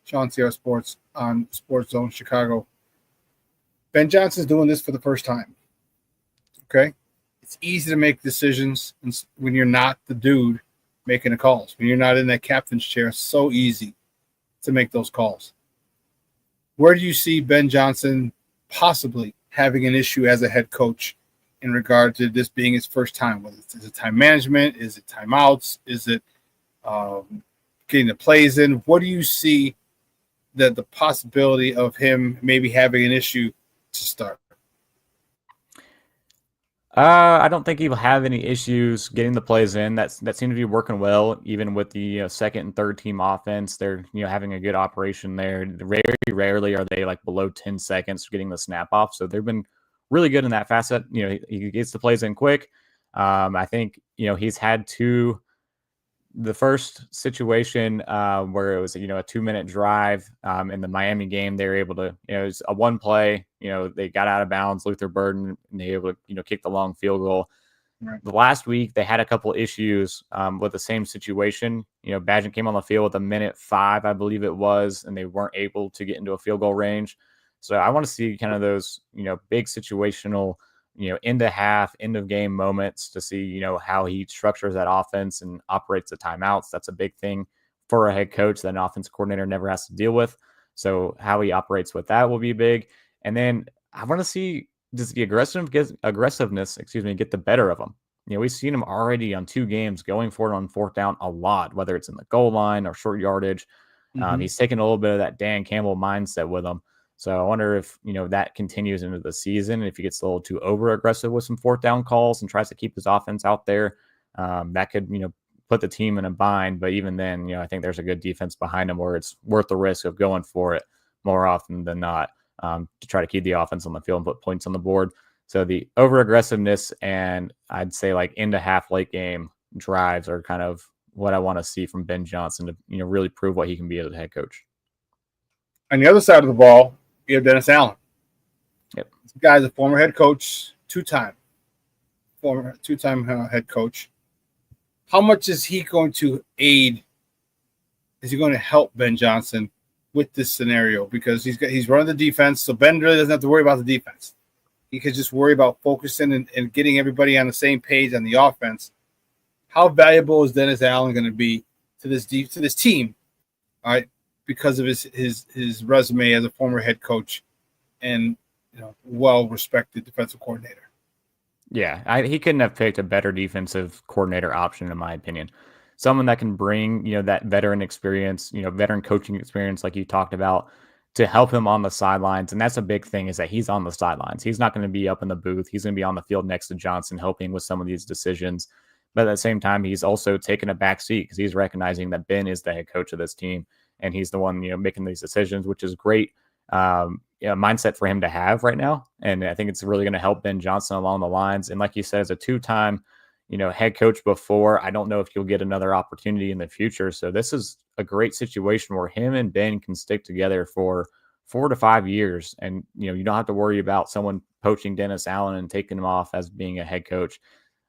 ShawnSierraSports on Sports Zone Chicago. Ben Johnson's doing this for the first time. Okay? It's easy to make decisions when you're not the dude making the calls. When you're not in that captain's chair, it's so easy to make those calls. Where do you see Ben Johnson possibly having an issue as a head coach in regard to this being his first time? Is it time management? Is it timeouts? Is it getting the plays in? What do you see that the possibility of him maybe having an issue to start? I don't think he'll have any issues getting the plays in. That seemed to be working well, even with the second and third team offense. They're having a good operation there. Very rarely are they like below 10 seconds getting the snap off. So they've been really good in that facet. He gets the plays in quick. I think he's had the first situation where it was a 2-minute drive in the Miami game. They were able to it was a one play. They got out of bounds, Luther Burden, and they were able to kick the long field goal. Right. The last week they had a couple issues with the same situation. Badgett came on the field with 1:05, I believe it was, and they weren't able to get into a field goal range. So I want to see kind of those big situational end of half, end of game moments to see, how he structures that offense and operates the timeouts. That's a big thing for a head coach that an offense coordinator never has to deal with. So how he operates with that will be big. And then I want to see, does the aggressiveness get the better of him? We've seen him already on 2 games going for it on 4th down a lot, whether it's in the goal line or short yardage. He's taken a little bit of that Dan Campbell mindset with him. So I wonder if, that continues into the season. If he gets a little too over aggressive with some 4th down calls and tries to keep his offense out there, that could, put the team in a bind. But even then, I think there's a good defense behind him where it's worth the risk of going for it more often than not to try to keep the offense on the field and put points on the board. So the over aggressiveness and I'd say like end of half late game drives are kind of what I want to see from Ben Johnson to, really prove what he can be as a head coach. On the other side of the ball, you have Dennis Allen. Yep. This guy's a former head coach, two-time head coach. How much is he going to aid? Is he going to help Ben Johnson with this scenario? Because he's running the defense, so Ben really doesn't have to worry about the defense. He could just worry about focusing and getting everybody on the same page on the offense. How valuable is Dennis Allen going to be to this team? All right. Because of his resume as a former head coach and well-respected defensive coordinator. Yeah, he couldn't have picked a better defensive coordinator option, in my opinion. Someone that can bring, that veteran experience, veteran coaching experience like you talked about to help him on the sidelines. And that's a big thing, is that he's on the sidelines. He's not going to be up in the booth. He's going to be on the field next to Johnson, helping with some of these decisions. But at the same time, he's also taken a back seat because he's recognizing that Ben is the head coach of this team, and he's the one, making these decisions, which is great mindset for him to have right now. And I think it's really going to help Ben Johnson along the lines. And like you said, as a two-time, head coach before, I don't know if you'll get another opportunity in the future. So this is a great situation where him and Ben can stick together for 4 to 5 years. And, you don't have to worry about someone poaching Dennis Allen and taking him off as being a head coach.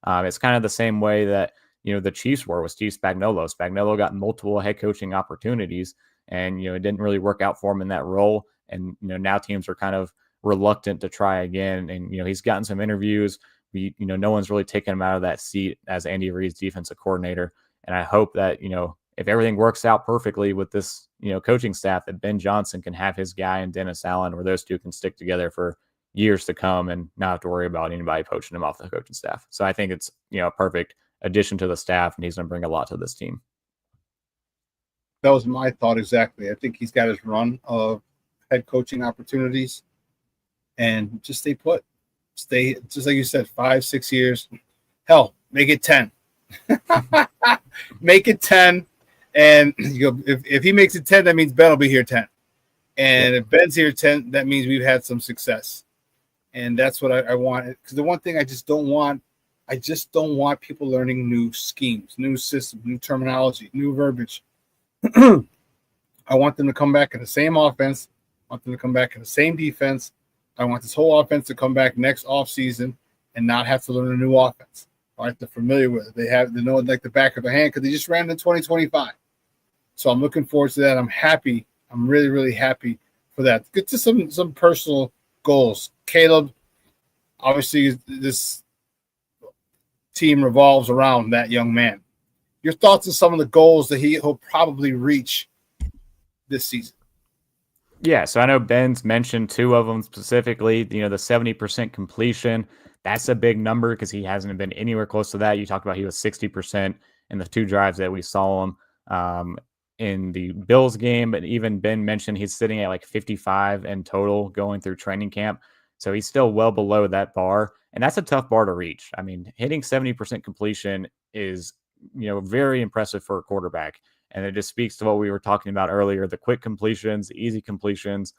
It's kind of the same way that, the Chiefs were with Steve Spagnuolo. Spagnuolo got multiple head coaching opportunities, and, it didn't really work out for him in that role. And, now teams are kind of reluctant to try again. And, he's gotten some interviews. No one's really taken him out of that seat as Andy Reid's defensive coordinator. And I hope that, if everything works out perfectly with this, coaching staff, that Ben Johnson can have his guy and Dennis Allen, where those two can stick together for years to come and not have to worry about anybody poaching him off the coaching staff. So I think it's, a perfect addition to the staff, and he's going to bring a lot to this team. That was my thought exactly. I think he's got his run of head coaching opportunities, and just stay put. Stay, just like you said, 5-6 years. Hell, make it 10. Make it 10. And if he makes it 10, that means Ben will be here 10. And if Ben's here 10, that means we've had some success. And that's what I want. Because the one thing I just don't want people learning new schemes, new systems, new terminology, new verbiage. I want them to come back in the same offense. I want them to come back in the same defense. I want this whole offense to come back next offseason and not have to learn a new offense. All right, they're familiar with it. They know it like the back of their hand because they just ran in 2025. So I'm looking forward to that. I'm happy. I'm really, really happy for that. Get to some personal goals. Caleb, obviously, this team revolves around that young man. Your thoughts on some of the goals that he'll probably reach this season? Yeah, so I know Ben's mentioned 2 of them specifically. The 70% completion. That's a big number because he hasn't been anywhere close to that. You talked about he was 60% in the 2 drives that we saw him in the Bills game, but even Ben mentioned he's sitting at like 55 in total going through training camp. So he's still well below that bar, and that's a tough bar to reach. I mean, hitting 70% completion is, very impressive for a quarterback. And it just speaks to what we were talking about earlier, the quick completions, the easy completions.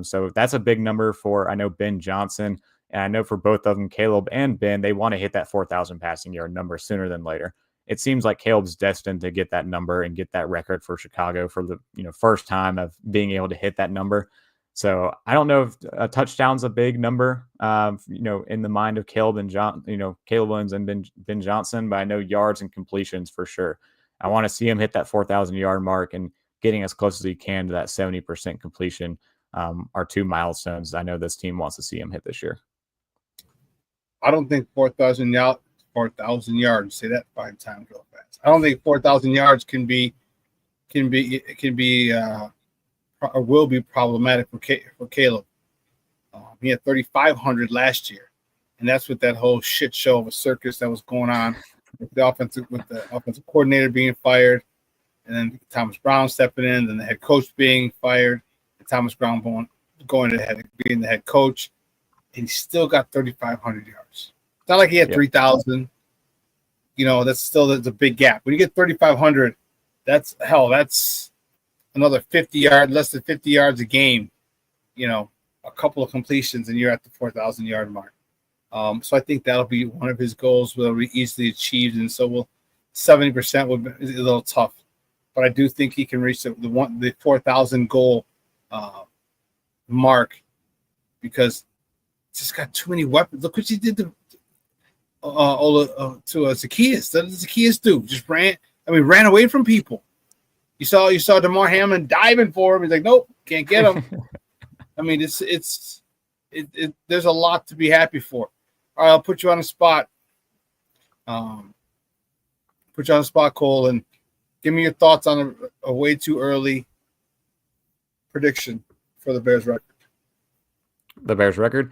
So that's a big number for, I know, Ben Johnson. And I know for both of them, Caleb and Ben, they want to hit that 4,000 passing yard number sooner than later. It seems like Caleb's destined to get that number and get that record for Chicago for the first time of being able to hit that number. So I don't know if a touchdown's a big number, in the mind of Caleb and Caleb Williams and Ben Johnson, but I know yards and completions for sure. I want to see him hit that 4,000 yard mark, and getting as close as he can to that 70% completion are 2 milestones I know this team wants to see him hit this year. I don't think 4,000 yards. Say that 5 times real fast. I don't think 4,000 yards can be or will be problematic for Caleb. He had 3,500 last year, and that's with that whole shit show of a circus that was going on with the offensive coordinator being fired, and then Thomas Brown stepping in, then the head coach being fired, and Thomas Brown going to being the head coach, and he still got 3,500 yards. It's not like he had 3,000. That's a big gap. When you get 3,500, that's another 50 yards, less than 50 yards a game. A couple of completions, and you're at the 4,000 yard mark. So I think that'll be one of his goals will be easily achieved, and so 70% will be a little tough, but I do think he can reach the 4,000 goal mark because he's just got too many weapons. Look what he did to Zacchaeus. What did Zacchaeus do? Just ran away from people. You saw DeMar Hamlin diving for him. He's like, nope, can't get him. I mean, it's there's a lot to be happy for. All right, I'll put you on the spot. Cole, and give me your thoughts on a way too early prediction for the Bears record. The Bears record?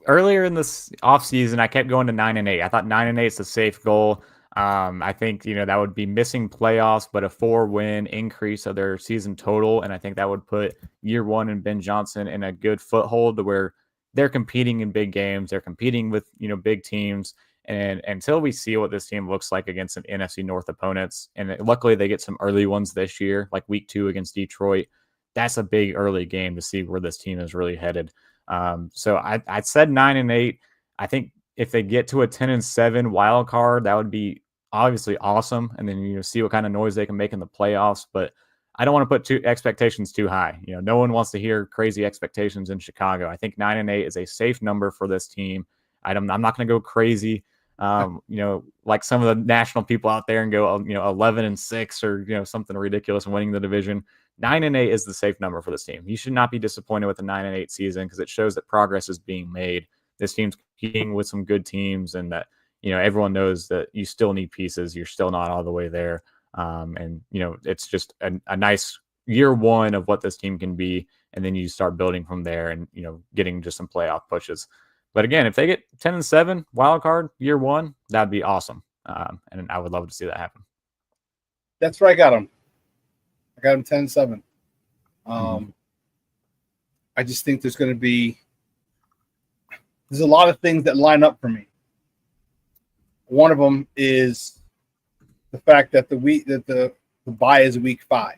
Earlier in this offseason, I kept going to 9-8. I thought 9-8 is a safe goal. I think, that would be missing playoffs, but a 4-win increase of their season total. And I think that would put year one and Ben Johnson in a good foothold to where they're competing in big games. They're competing with, big teams. And until we see what this team looks like against an NFC North opponents, and luckily they get some early ones this year, like week 2 against Detroit. That's a big early game to see where this team is really headed. So I said 9-8. I think if they get to a 10-7 wild card, that would be obviously awesome. And then, see what kind of noise they can make in the playoffs. But I don't want to put expectations too high. No one wants to hear crazy expectations in Chicago. I think 9-8 is a safe number for this team. I'm not going to go crazy, like some of the national people out there and go, 11-6 or, something ridiculous and winning the division. 9-8 is the safe number for this team. You should not be disappointed with a 9-8 season because it shows that progress is being made. This team's competing with some good teams, and that, everyone knows that you still need pieces. You're still not all the way there. And, it's just a nice year one of what this team can be. And then you start building from there and, getting just some playoff pushes. But again, if they get 10-7 wild card year one, that'd be awesome. And I would love to see that happen. That's where I got them. I got them 10-7. I just think there's a lot of things that line up for me. One of them is the fact that the bye is week 5.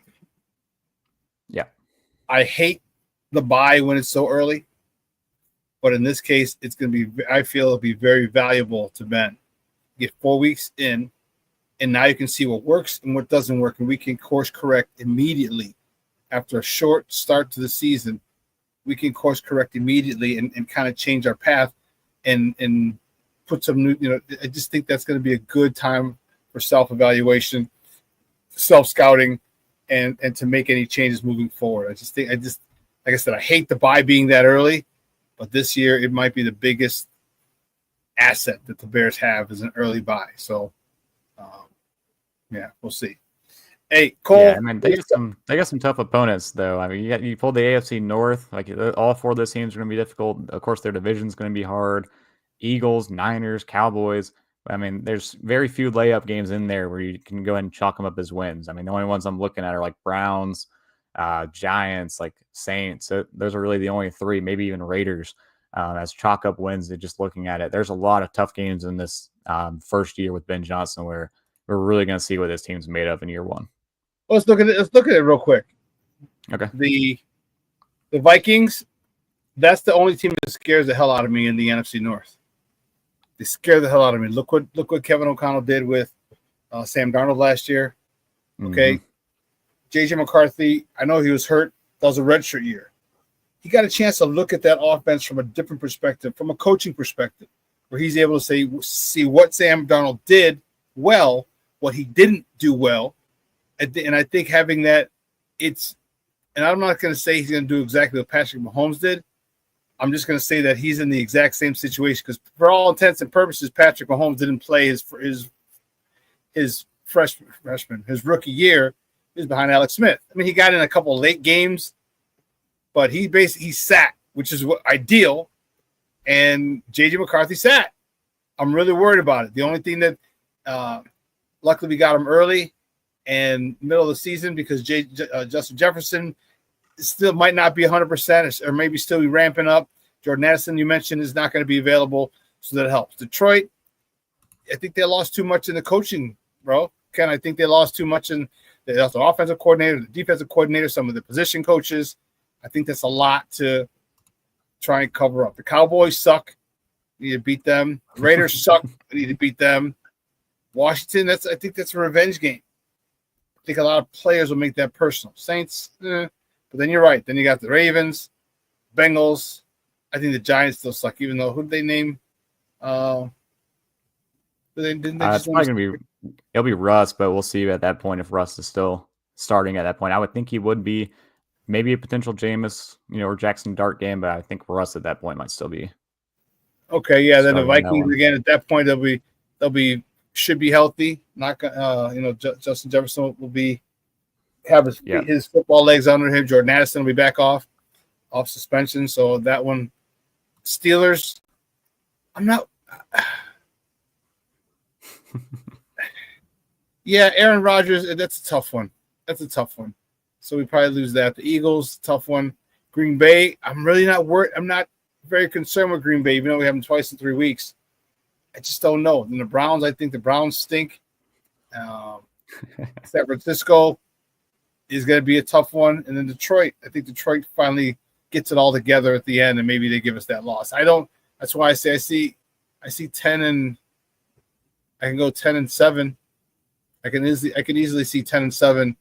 Yeah. I hate the bye when it's so early, but in this case, I feel it'll be very valuable to Ben. Get 4 weeks in, and now you can see what works and what doesn't work, and we can course correct immediately after a short start to the season. We can course correct immediately and kind of change our path and put some new, I just think that's going to be a good time for self-evaluation, self-scouting, and to make any changes moving forward. Like I said, I hate the bye being that early, but this year it might be the biggest asset that the Bears have is an early bye. So, we'll see. Hey, Cole. Yeah, I mean, they got some tough opponents, though. I mean, you pulled the AFC North. Like, all 4 of those teams are going to be difficult. Of course, their division is going to be hard. Eagles, Niners, Cowboys. I mean, there's very few layup games in there where you can go ahead and chalk them up as wins. I mean, the only ones I'm looking at are like Browns, Giants, like Saints. So those are really the only 3, maybe even Raiders, as chalk up wins. And just looking at it, there's a lot of tough games in this first year with Ben Johnson where we're really going to see what this team's made of in year one. Let's look at it real quick. Okay. The Vikings, that's the only team that scares the hell out of me in the NFC North. They scare the hell out of me. Look what Kevin O'Connell did with Sam Darnold last year. Okay. JJ McCarthy, I know he was hurt. That was a redshirt year. He got a chance to look at that offense from a different perspective, from a coaching perspective, where he's able to see what Sam Darnold did well, what he didn't do well. And I think having that, and I'm not going to say he's going to do exactly what Patrick Mahomes did. I'm just going to say that he's in the exact same situation because for all intents and purposes, Patrick Mahomes didn't play his freshman, his rookie year. He was behind Alex Smith. I mean, he got in a couple of late games, but he sat, which is ideal. And JJ McCarthy sat. I'm really worried about it. The only thing that luckily we got him early and middle of the season because Justin Jefferson still might not be 100% or maybe still be ramping up. Jordan Addison, you mentioned, is not going to be available, so that helps. Detroit, I think they lost too much in the coaching, bro. Ken, I think they lost too much in the offensive coordinator, the defensive coordinator, some of the position coaches. I think that's a lot to try and cover up. The Cowboys suck. You need to beat them. The Raiders suck. You need to beat them. Washington, I think that's a revenge game. I think a lot of players will make that personal. Saints, but then you're right. Then you got the Ravens, Bengals. I think the Giants still suck, even though who did they name? It's probably going to be it'll be Russ, but we'll see at that point if Russ is still starting at that point. I would think he would be maybe a potential Jameis, or Jackson Dart game, but I think Russ at that point might still be. Okay, yeah. Then the Vikings again at that point should be healthy. Not Justin Jefferson will have his football legs under him. Jordan Addison will be back off suspension. So that one, Steelers. I'm not. Yeah, Aaron Rodgers, that's a tough one. That's a tough one. So we probably lose that. The Eagles, tough one. Green Bay, I'm really not worried. I'm not very concerned with Green Bay, even though we have them twice in 3 weeks. I just don't know. And the Browns, I think the Browns stink. San Francisco is going to be a tough one. And then Detroit, I think Detroit finally gets it all together at the end, and maybe they give us that loss. That's why I say I see 10 and I can go 10-7. I can easily see 10-7,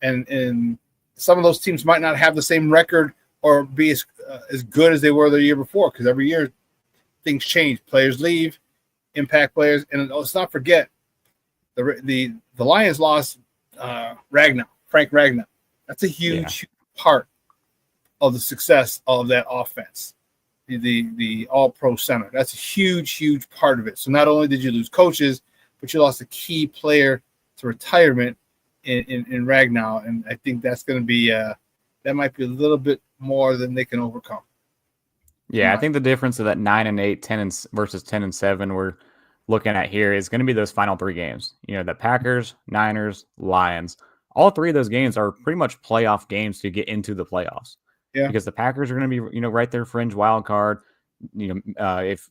and some of those teams might not have the same record or be as good as they were the year before, because every year things change. Players leave, impact players, and let's not forget the Lions lost Frank Ragnow. That's a huge part of the success of that offense. The all-pro center. That's a huge part of it. So not only did you lose coaches, but you lost a key player to retirement in Ragnow, and I think that's going to be that might be a little bit more than they can overcome. Yeah, I think the difference of that 9-8, versus 10-7 we're looking at here is going to be those final 3 games. You know, the Packers, Niners, Lions. All 3 of those games are pretty much playoff games to get into the playoffs. Yeah, because the Packers are going to be, right there, fringe wild card. If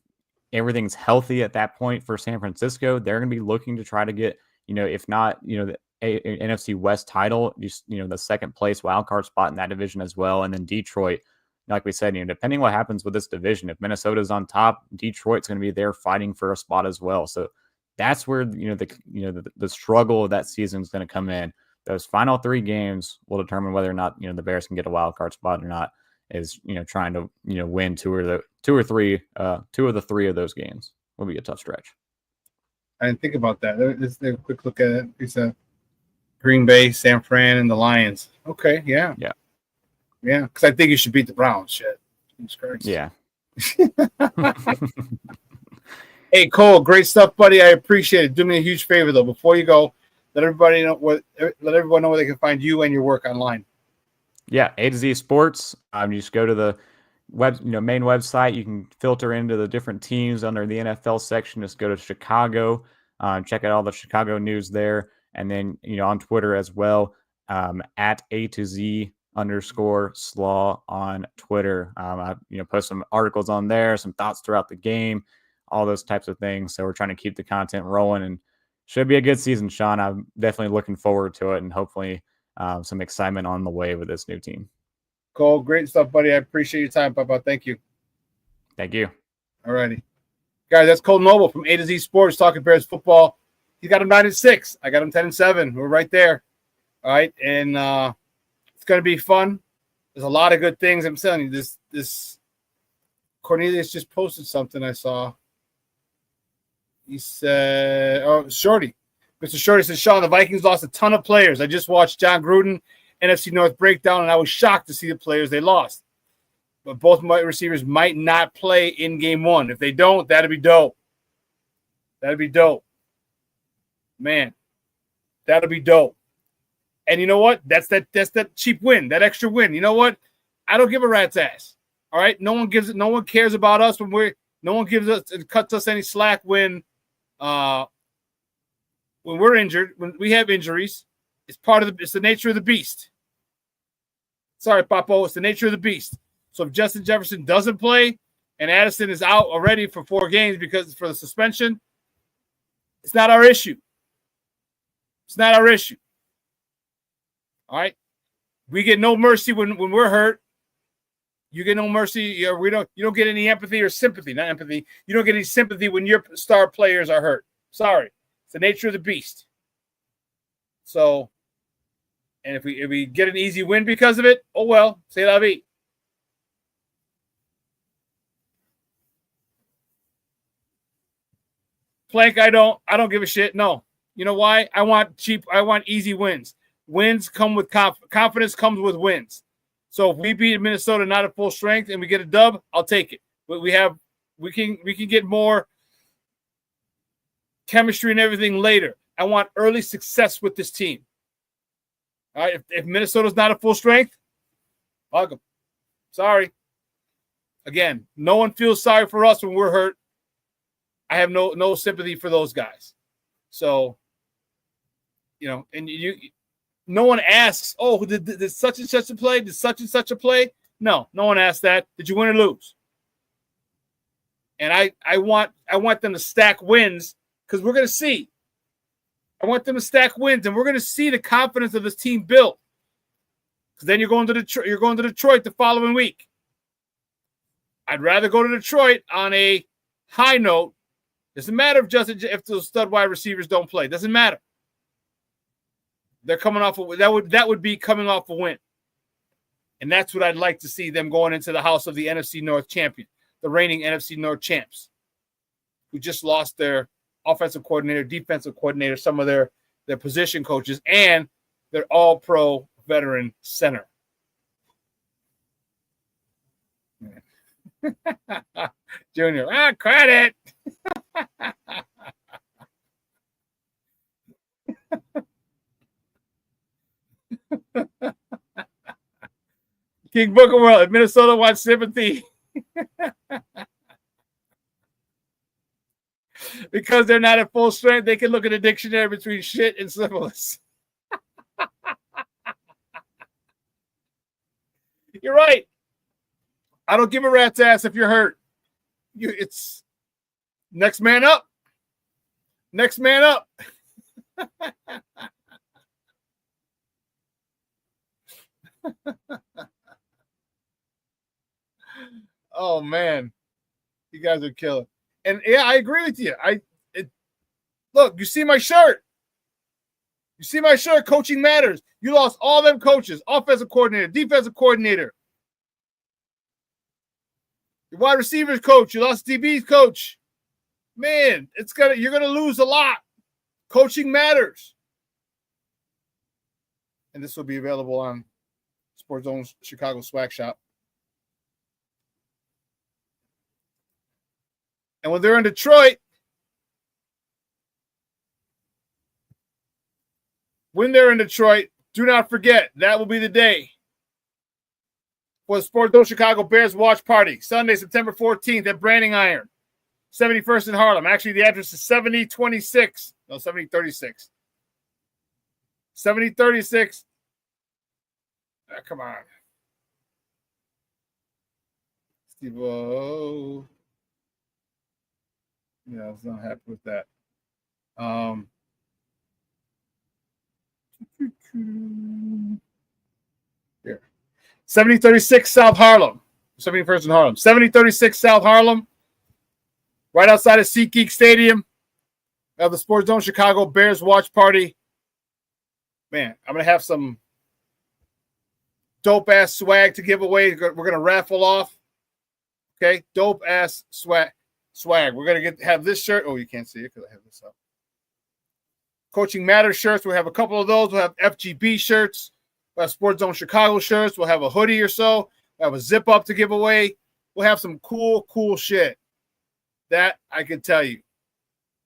everything's healthy at that point for San Francisco, they're going to be looking to try to get, if not, the NFC West title, the second place wild card spot in that division as well. And then Detroit, like we said, depending what happens with this division, if Minnesota's on top, Detroit's going to be there fighting for a spot as well. So that's where, the struggle of that season is going to come in. Those final 3 games will determine whether or not, the Bears can get a wild card spot or not, is, trying to, win 2 of the 3 of those games will be a tough stretch. I didn't think about that. Let's take a quick look at it. It's Green Bay, San Fran, and the Lions. Okay, yeah. Because I think you should beat the Browns. Shit. Yeah. Hey, Cole, great stuff, buddy. I appreciate it. Do me a huge favor though. Before you go, let everybody know let everyone know where they can find you and your work online. Yeah, A to Z Sports. You just go to the main website. You can filter into the different teams under the NFL section. Just go to Chicago. Check out all the Chicago news there, and then on Twitter as well, at A to Z _slaw on Twitter. I post some articles on there, some thoughts throughout the game, all those types of things. So we're trying to keep the content rolling, and should be a good season, Shawn. I'm definitely looking forward to it, and hopefully some excitement on the way with this new team. Cole, great stuff, buddy. I appreciate your time, Papa. Thank you. Thank you. All righty. Guys, that's Kole Nole from A to Z Sports talking Bears football. He got him 9-6. I got him 10-7. We're right there. All right. And it's going to be fun. There's a lot of good things. I'm telling you, this Cornelius just posted something I saw. He said, Shorty. Mr. Shorty says, Shawn, the Vikings lost a ton of players. I just watched John Gruden NFC North breakdown, and I was shocked to see the players they lost. But both receivers might not play in game 1. If they don't, that'd be dope. That'd be dope. Man, that'd be dope. And you know what? That's that cheap win, that extra win. You know what? I don't give a rat's ass. All right? No one cares about us no one gives us and cuts us any slack when we're injured, when we have injuries. It's the nature of the beast. Sorry, Papo, it's the nature of the beast. So if Justin Jefferson doesn't play and Addison is out already for 4 games because for the suspension, it's not our issue. It's not our issue. All right? We get no mercy when we're hurt. You get no mercy. You don't get any empathy or sympathy. Not empathy. You don't get any sympathy when your star players are hurt. Sorry. It's the nature of the beast. So, and if we get an easy win because of it, oh well, c'est la vie. Plank, I don't give a shit. No. You know why? I want easy wins. Wins come with confidence comes with wins. So if we beat Minnesota not at full strength and we get a dub, I'll take it. But we can get more chemistry and everything later. I want early success with this team. All right, if Minnesota's not at full strength, hug them. Sorry. Again, no one feels sorry for us when we're hurt. I have no sympathy for those guys. So and no one asks, oh, did such and such a play? Did such and such a play? No one asked that. Did you win or lose? And I want them to stack wins because we're going to see. I want them to stack wins, and we're going to see the confidence of this team build. Because then you're going to Detroit the following week. I'd rather go to Detroit on a high note. Doesn't matter if those stud wide receivers don't play. Doesn't matter. They're coming off that would be coming off a win. And that's what I'd like to see them going into the house of the NFC North champion, the reigning NFC North champs, who just lost their offensive coordinator, defensive coordinator, some of their position coaches, and their all-pro veteran center. Junior, credit. King Booker World, if Minnesota wants sympathy because they're not at full strength, they can look at a dictionary between shit and syphilis. You're right. I don't give a rat's ass if you're hurt. It's next man up. Next man up. Oh man, you guys are killing. And yeah, I agree with you. Look, you see my shirt. You see my shirt. Coaching matters. You lost all them coaches, offensive coordinator, defensive coordinator, your wide receivers coach. You lost DB's coach. Man, you're gonna lose a lot. Coaching matters. And this will be available on Sports Zone Chicago Swag Shop. And when they're in Detroit, do not forget, that will be the day for the Sports Zone Chicago Bears watch party, Sunday, September 14th at Branding Iron, 71st in Harlem. Actually, the address is 7026. No, 7036. 7036. Come on. Steve-O. Yeah, I was not happy with that. Here. 7036 South Harlem. 71st in Harlem. 7036 South Harlem. Right outside of SeatGeek Stadium. We have the Sports Zone Chicago Bears watch party. Man, I'm going to have some dope-ass swag to give away. We're going to raffle off. Okay? Dope-ass swag. We're going to have this shirt. Oh, you can't see it because I have this up. Coaching Matters shirts. We'll have a couple of those. We'll have FGB shirts. We'll have Sports Zone Chicago shirts. We'll have a hoodie or so. We'll have a zip-up to give away. We'll have some cool shit. That I can tell you.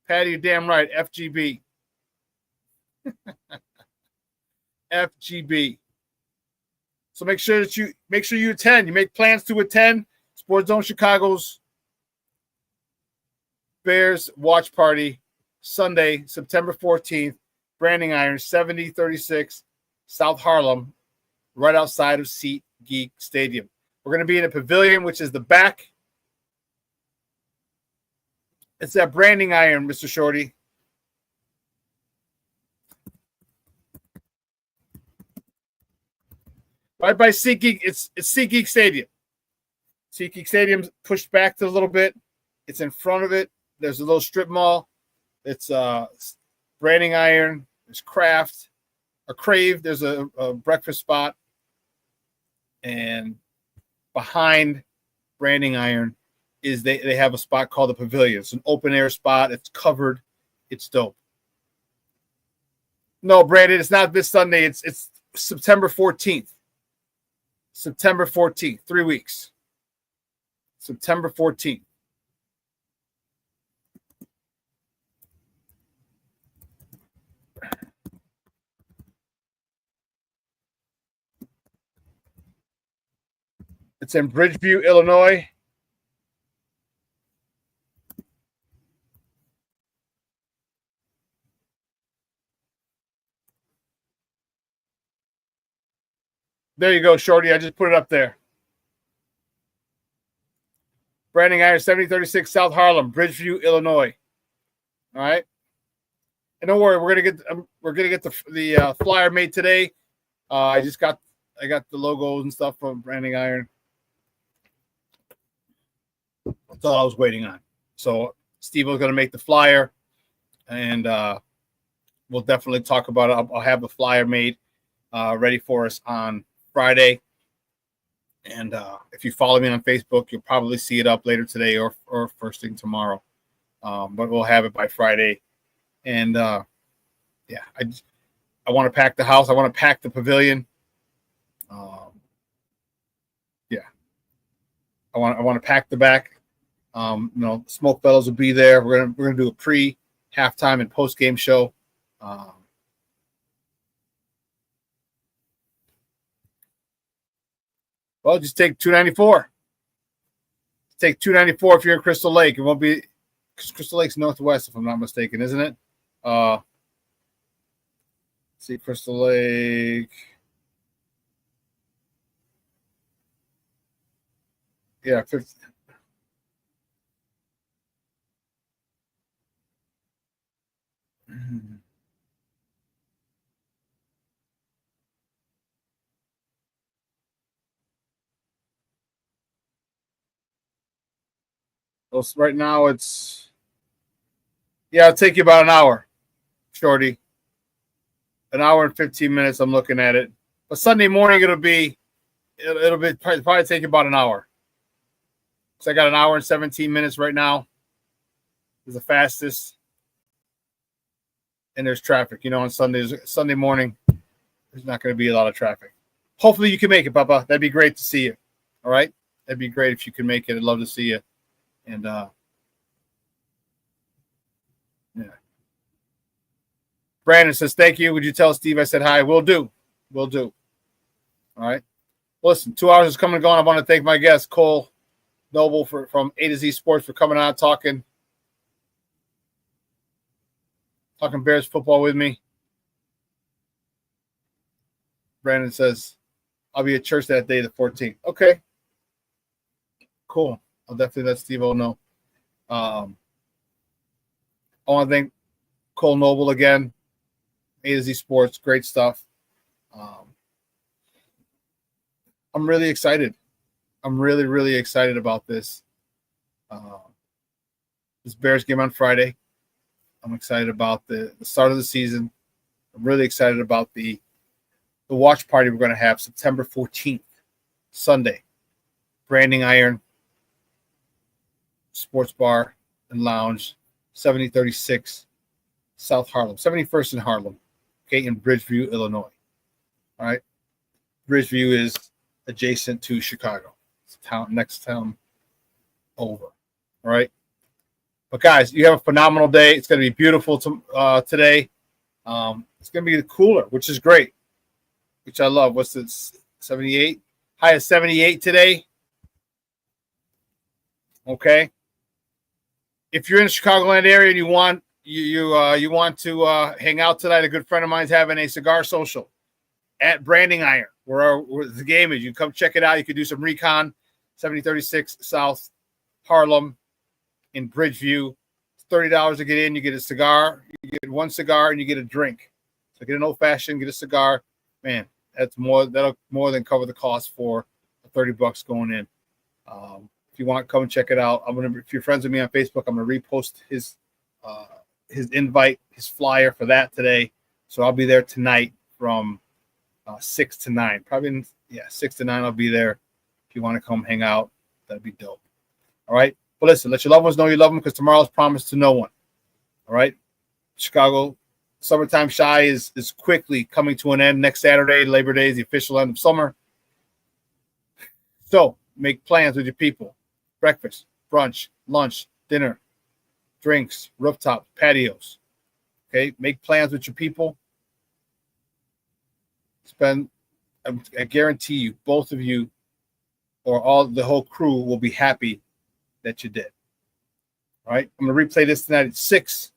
Patty, you're damn right. FGB. FGB. So make sure you attend. You make plans to attend Sports Zone Chicago's Bears watch party Sunday, September 14th, Branding Iron, 7036 South Harlem, right outside of SeatGeek Stadium. We're going to be in a pavilion, which is the back. It's that Branding Iron, Mr. Shorty. Right by SeatGeek, it's SeatGeek Stadium. SeatGeek Stadium's pushed back a little bit. It's in front of it. There's a little strip mall. It's Branding Iron. There's Kraft, or Crave. There's a breakfast spot. And behind Branding Iron is they have a spot called the Pavilion. It's an open air spot. It's covered. It's dope. No, Brandon, it's not this Sunday. It's September 14th. September 14th, 3 weeks. September 14th. It's in Bridgeview, Illinois. There you go, Shorty. I just put it up there. Branding Iron, 7036 South Harlem, Bridgeview, Illinois. All right. And don't worry, we're gonna get the flyer made today. I got the logos and stuff from Branding Iron. That's all I was waiting on. So Steve was gonna make the flyer, and we'll definitely talk about it. I'll have the flyer made ready for us on Friday. And if you follow me on Facebook, you'll probably see it up later today or first thing tomorrow. But we'll have it by Friday. And I want to pack the house. I want to pack the pavilion. I want to pack the back. Smoke Fellows will be there. We're gonna do a pre, halftime, and post game show. Well, just take 294. Take 294 if you're in Crystal Lake. It won't be Crystal Lake's northwest, if I'm not mistaken, isn't it? See Crystal Lake. Yeah, 50. Well, right now it'll take you about an hour, Shorty. An hour and 15 minutes. I'm looking at it. But Sunday morning it'll probably take you about an hour. So I got an hour and 17 minutes right now. Is the fastest. And there's traffic. On Sunday morning, there's not going to be a lot of traffic. Hopefully you can make it, Papa. That'd be great to see you. All right? That'd be great if you can make it. I'd love to see you. And Brandon says, thank you. Would you tell Steve I said hi? Will do. Will do. All right. Listen, 2 hours is coming and going. I want to thank my guest, Kole Nole from A to Z Sports, for coming on talking Bears football with me. Brandon says, I'll be at church that day, the 14th. Okay. Cool. I'll definitely let Steve-O know. I want to thank Kole Nole again. A to Z Sports, great stuff. I'm really excited. I'm really, really excited about this. This Bears game on Friday. I'm excited about the start of the season. I'm really excited about the watch party we're going to have September 14th, Sunday. Branding Iron Sports Bar and Lounge, 7036 South Harlem, 71st in Harlem, okay, in Bridgeview, Illinois. All right. Bridgeview is adjacent to Chicago. It's next town over. All right. But guys, you have a phenomenal day. It's going to be beautiful today. It's going to be cooler, which is great, which I love. What's this? 78? High of 78 today. Okay. If you're in the Chicagoland area and you want to hang out tonight, a good friend of mine's having a cigar social at Branding Iron, where the game is. You can come check it out. You can do some recon. 7036 South Harlem in Bridgeview. It's $30 to get in. You get a cigar. You get one cigar and you get a drink. So get an old fashioned, get a cigar. Man, that'll more than cover the cost for $30 going in. If you want, come and check it out. If you're friends with me on Facebook, I'm gonna repost his invite, his flyer for that today. So I'll be there tonight from 6 to 9. 6 to 9 I'll be there. If you want to come hang out, that'd be dope. All right. But listen, let your loved ones know you love them, because tomorrow's promised to no one. All right. Chicago Summertime Shy is quickly coming to an end. Next Saturday, Labor Day, is the official end of summer. So make plans with your people. Breakfast, brunch, lunch, dinner, drinks, rooftop, patios. Okay, make plans with your people. I guarantee you, both of you or the whole crew will be happy that you did. All right, I'm going to replay this tonight at 6.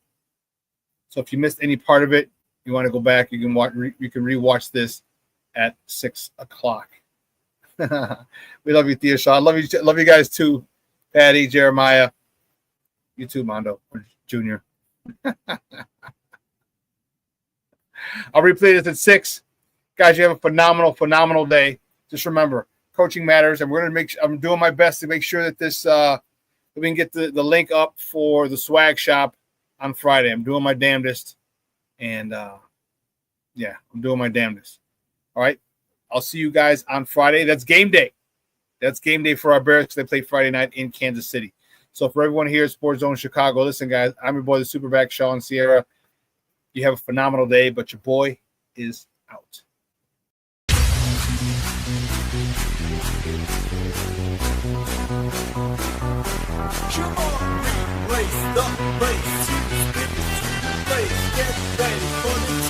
So if you missed any part of it, you want to go back, you can rewatch this at 6 o'clock. We love you, Thea Shawn. Love you guys too, Patty, Jeremiah. You too, Mondo Jr. I'll replay this at 6. Guys, you have a phenomenal day. Just remember, coaching matters, and I'm doing my best to make sure that this we can get the link up for the swag shop on Friday. I'm doing my damnedest, and I'm doing my damnedest. All right, I'll see you guys on Friday. That's game day. That's game day for our Bears. They play Friday night in Kansas City. So for everyone here at Sports Zone Chicago, listen, guys, I'm your boy, the Superback, Shawn Sierra. You have a phenomenal day, but your boy is out. Come on, race the race. Get ready for the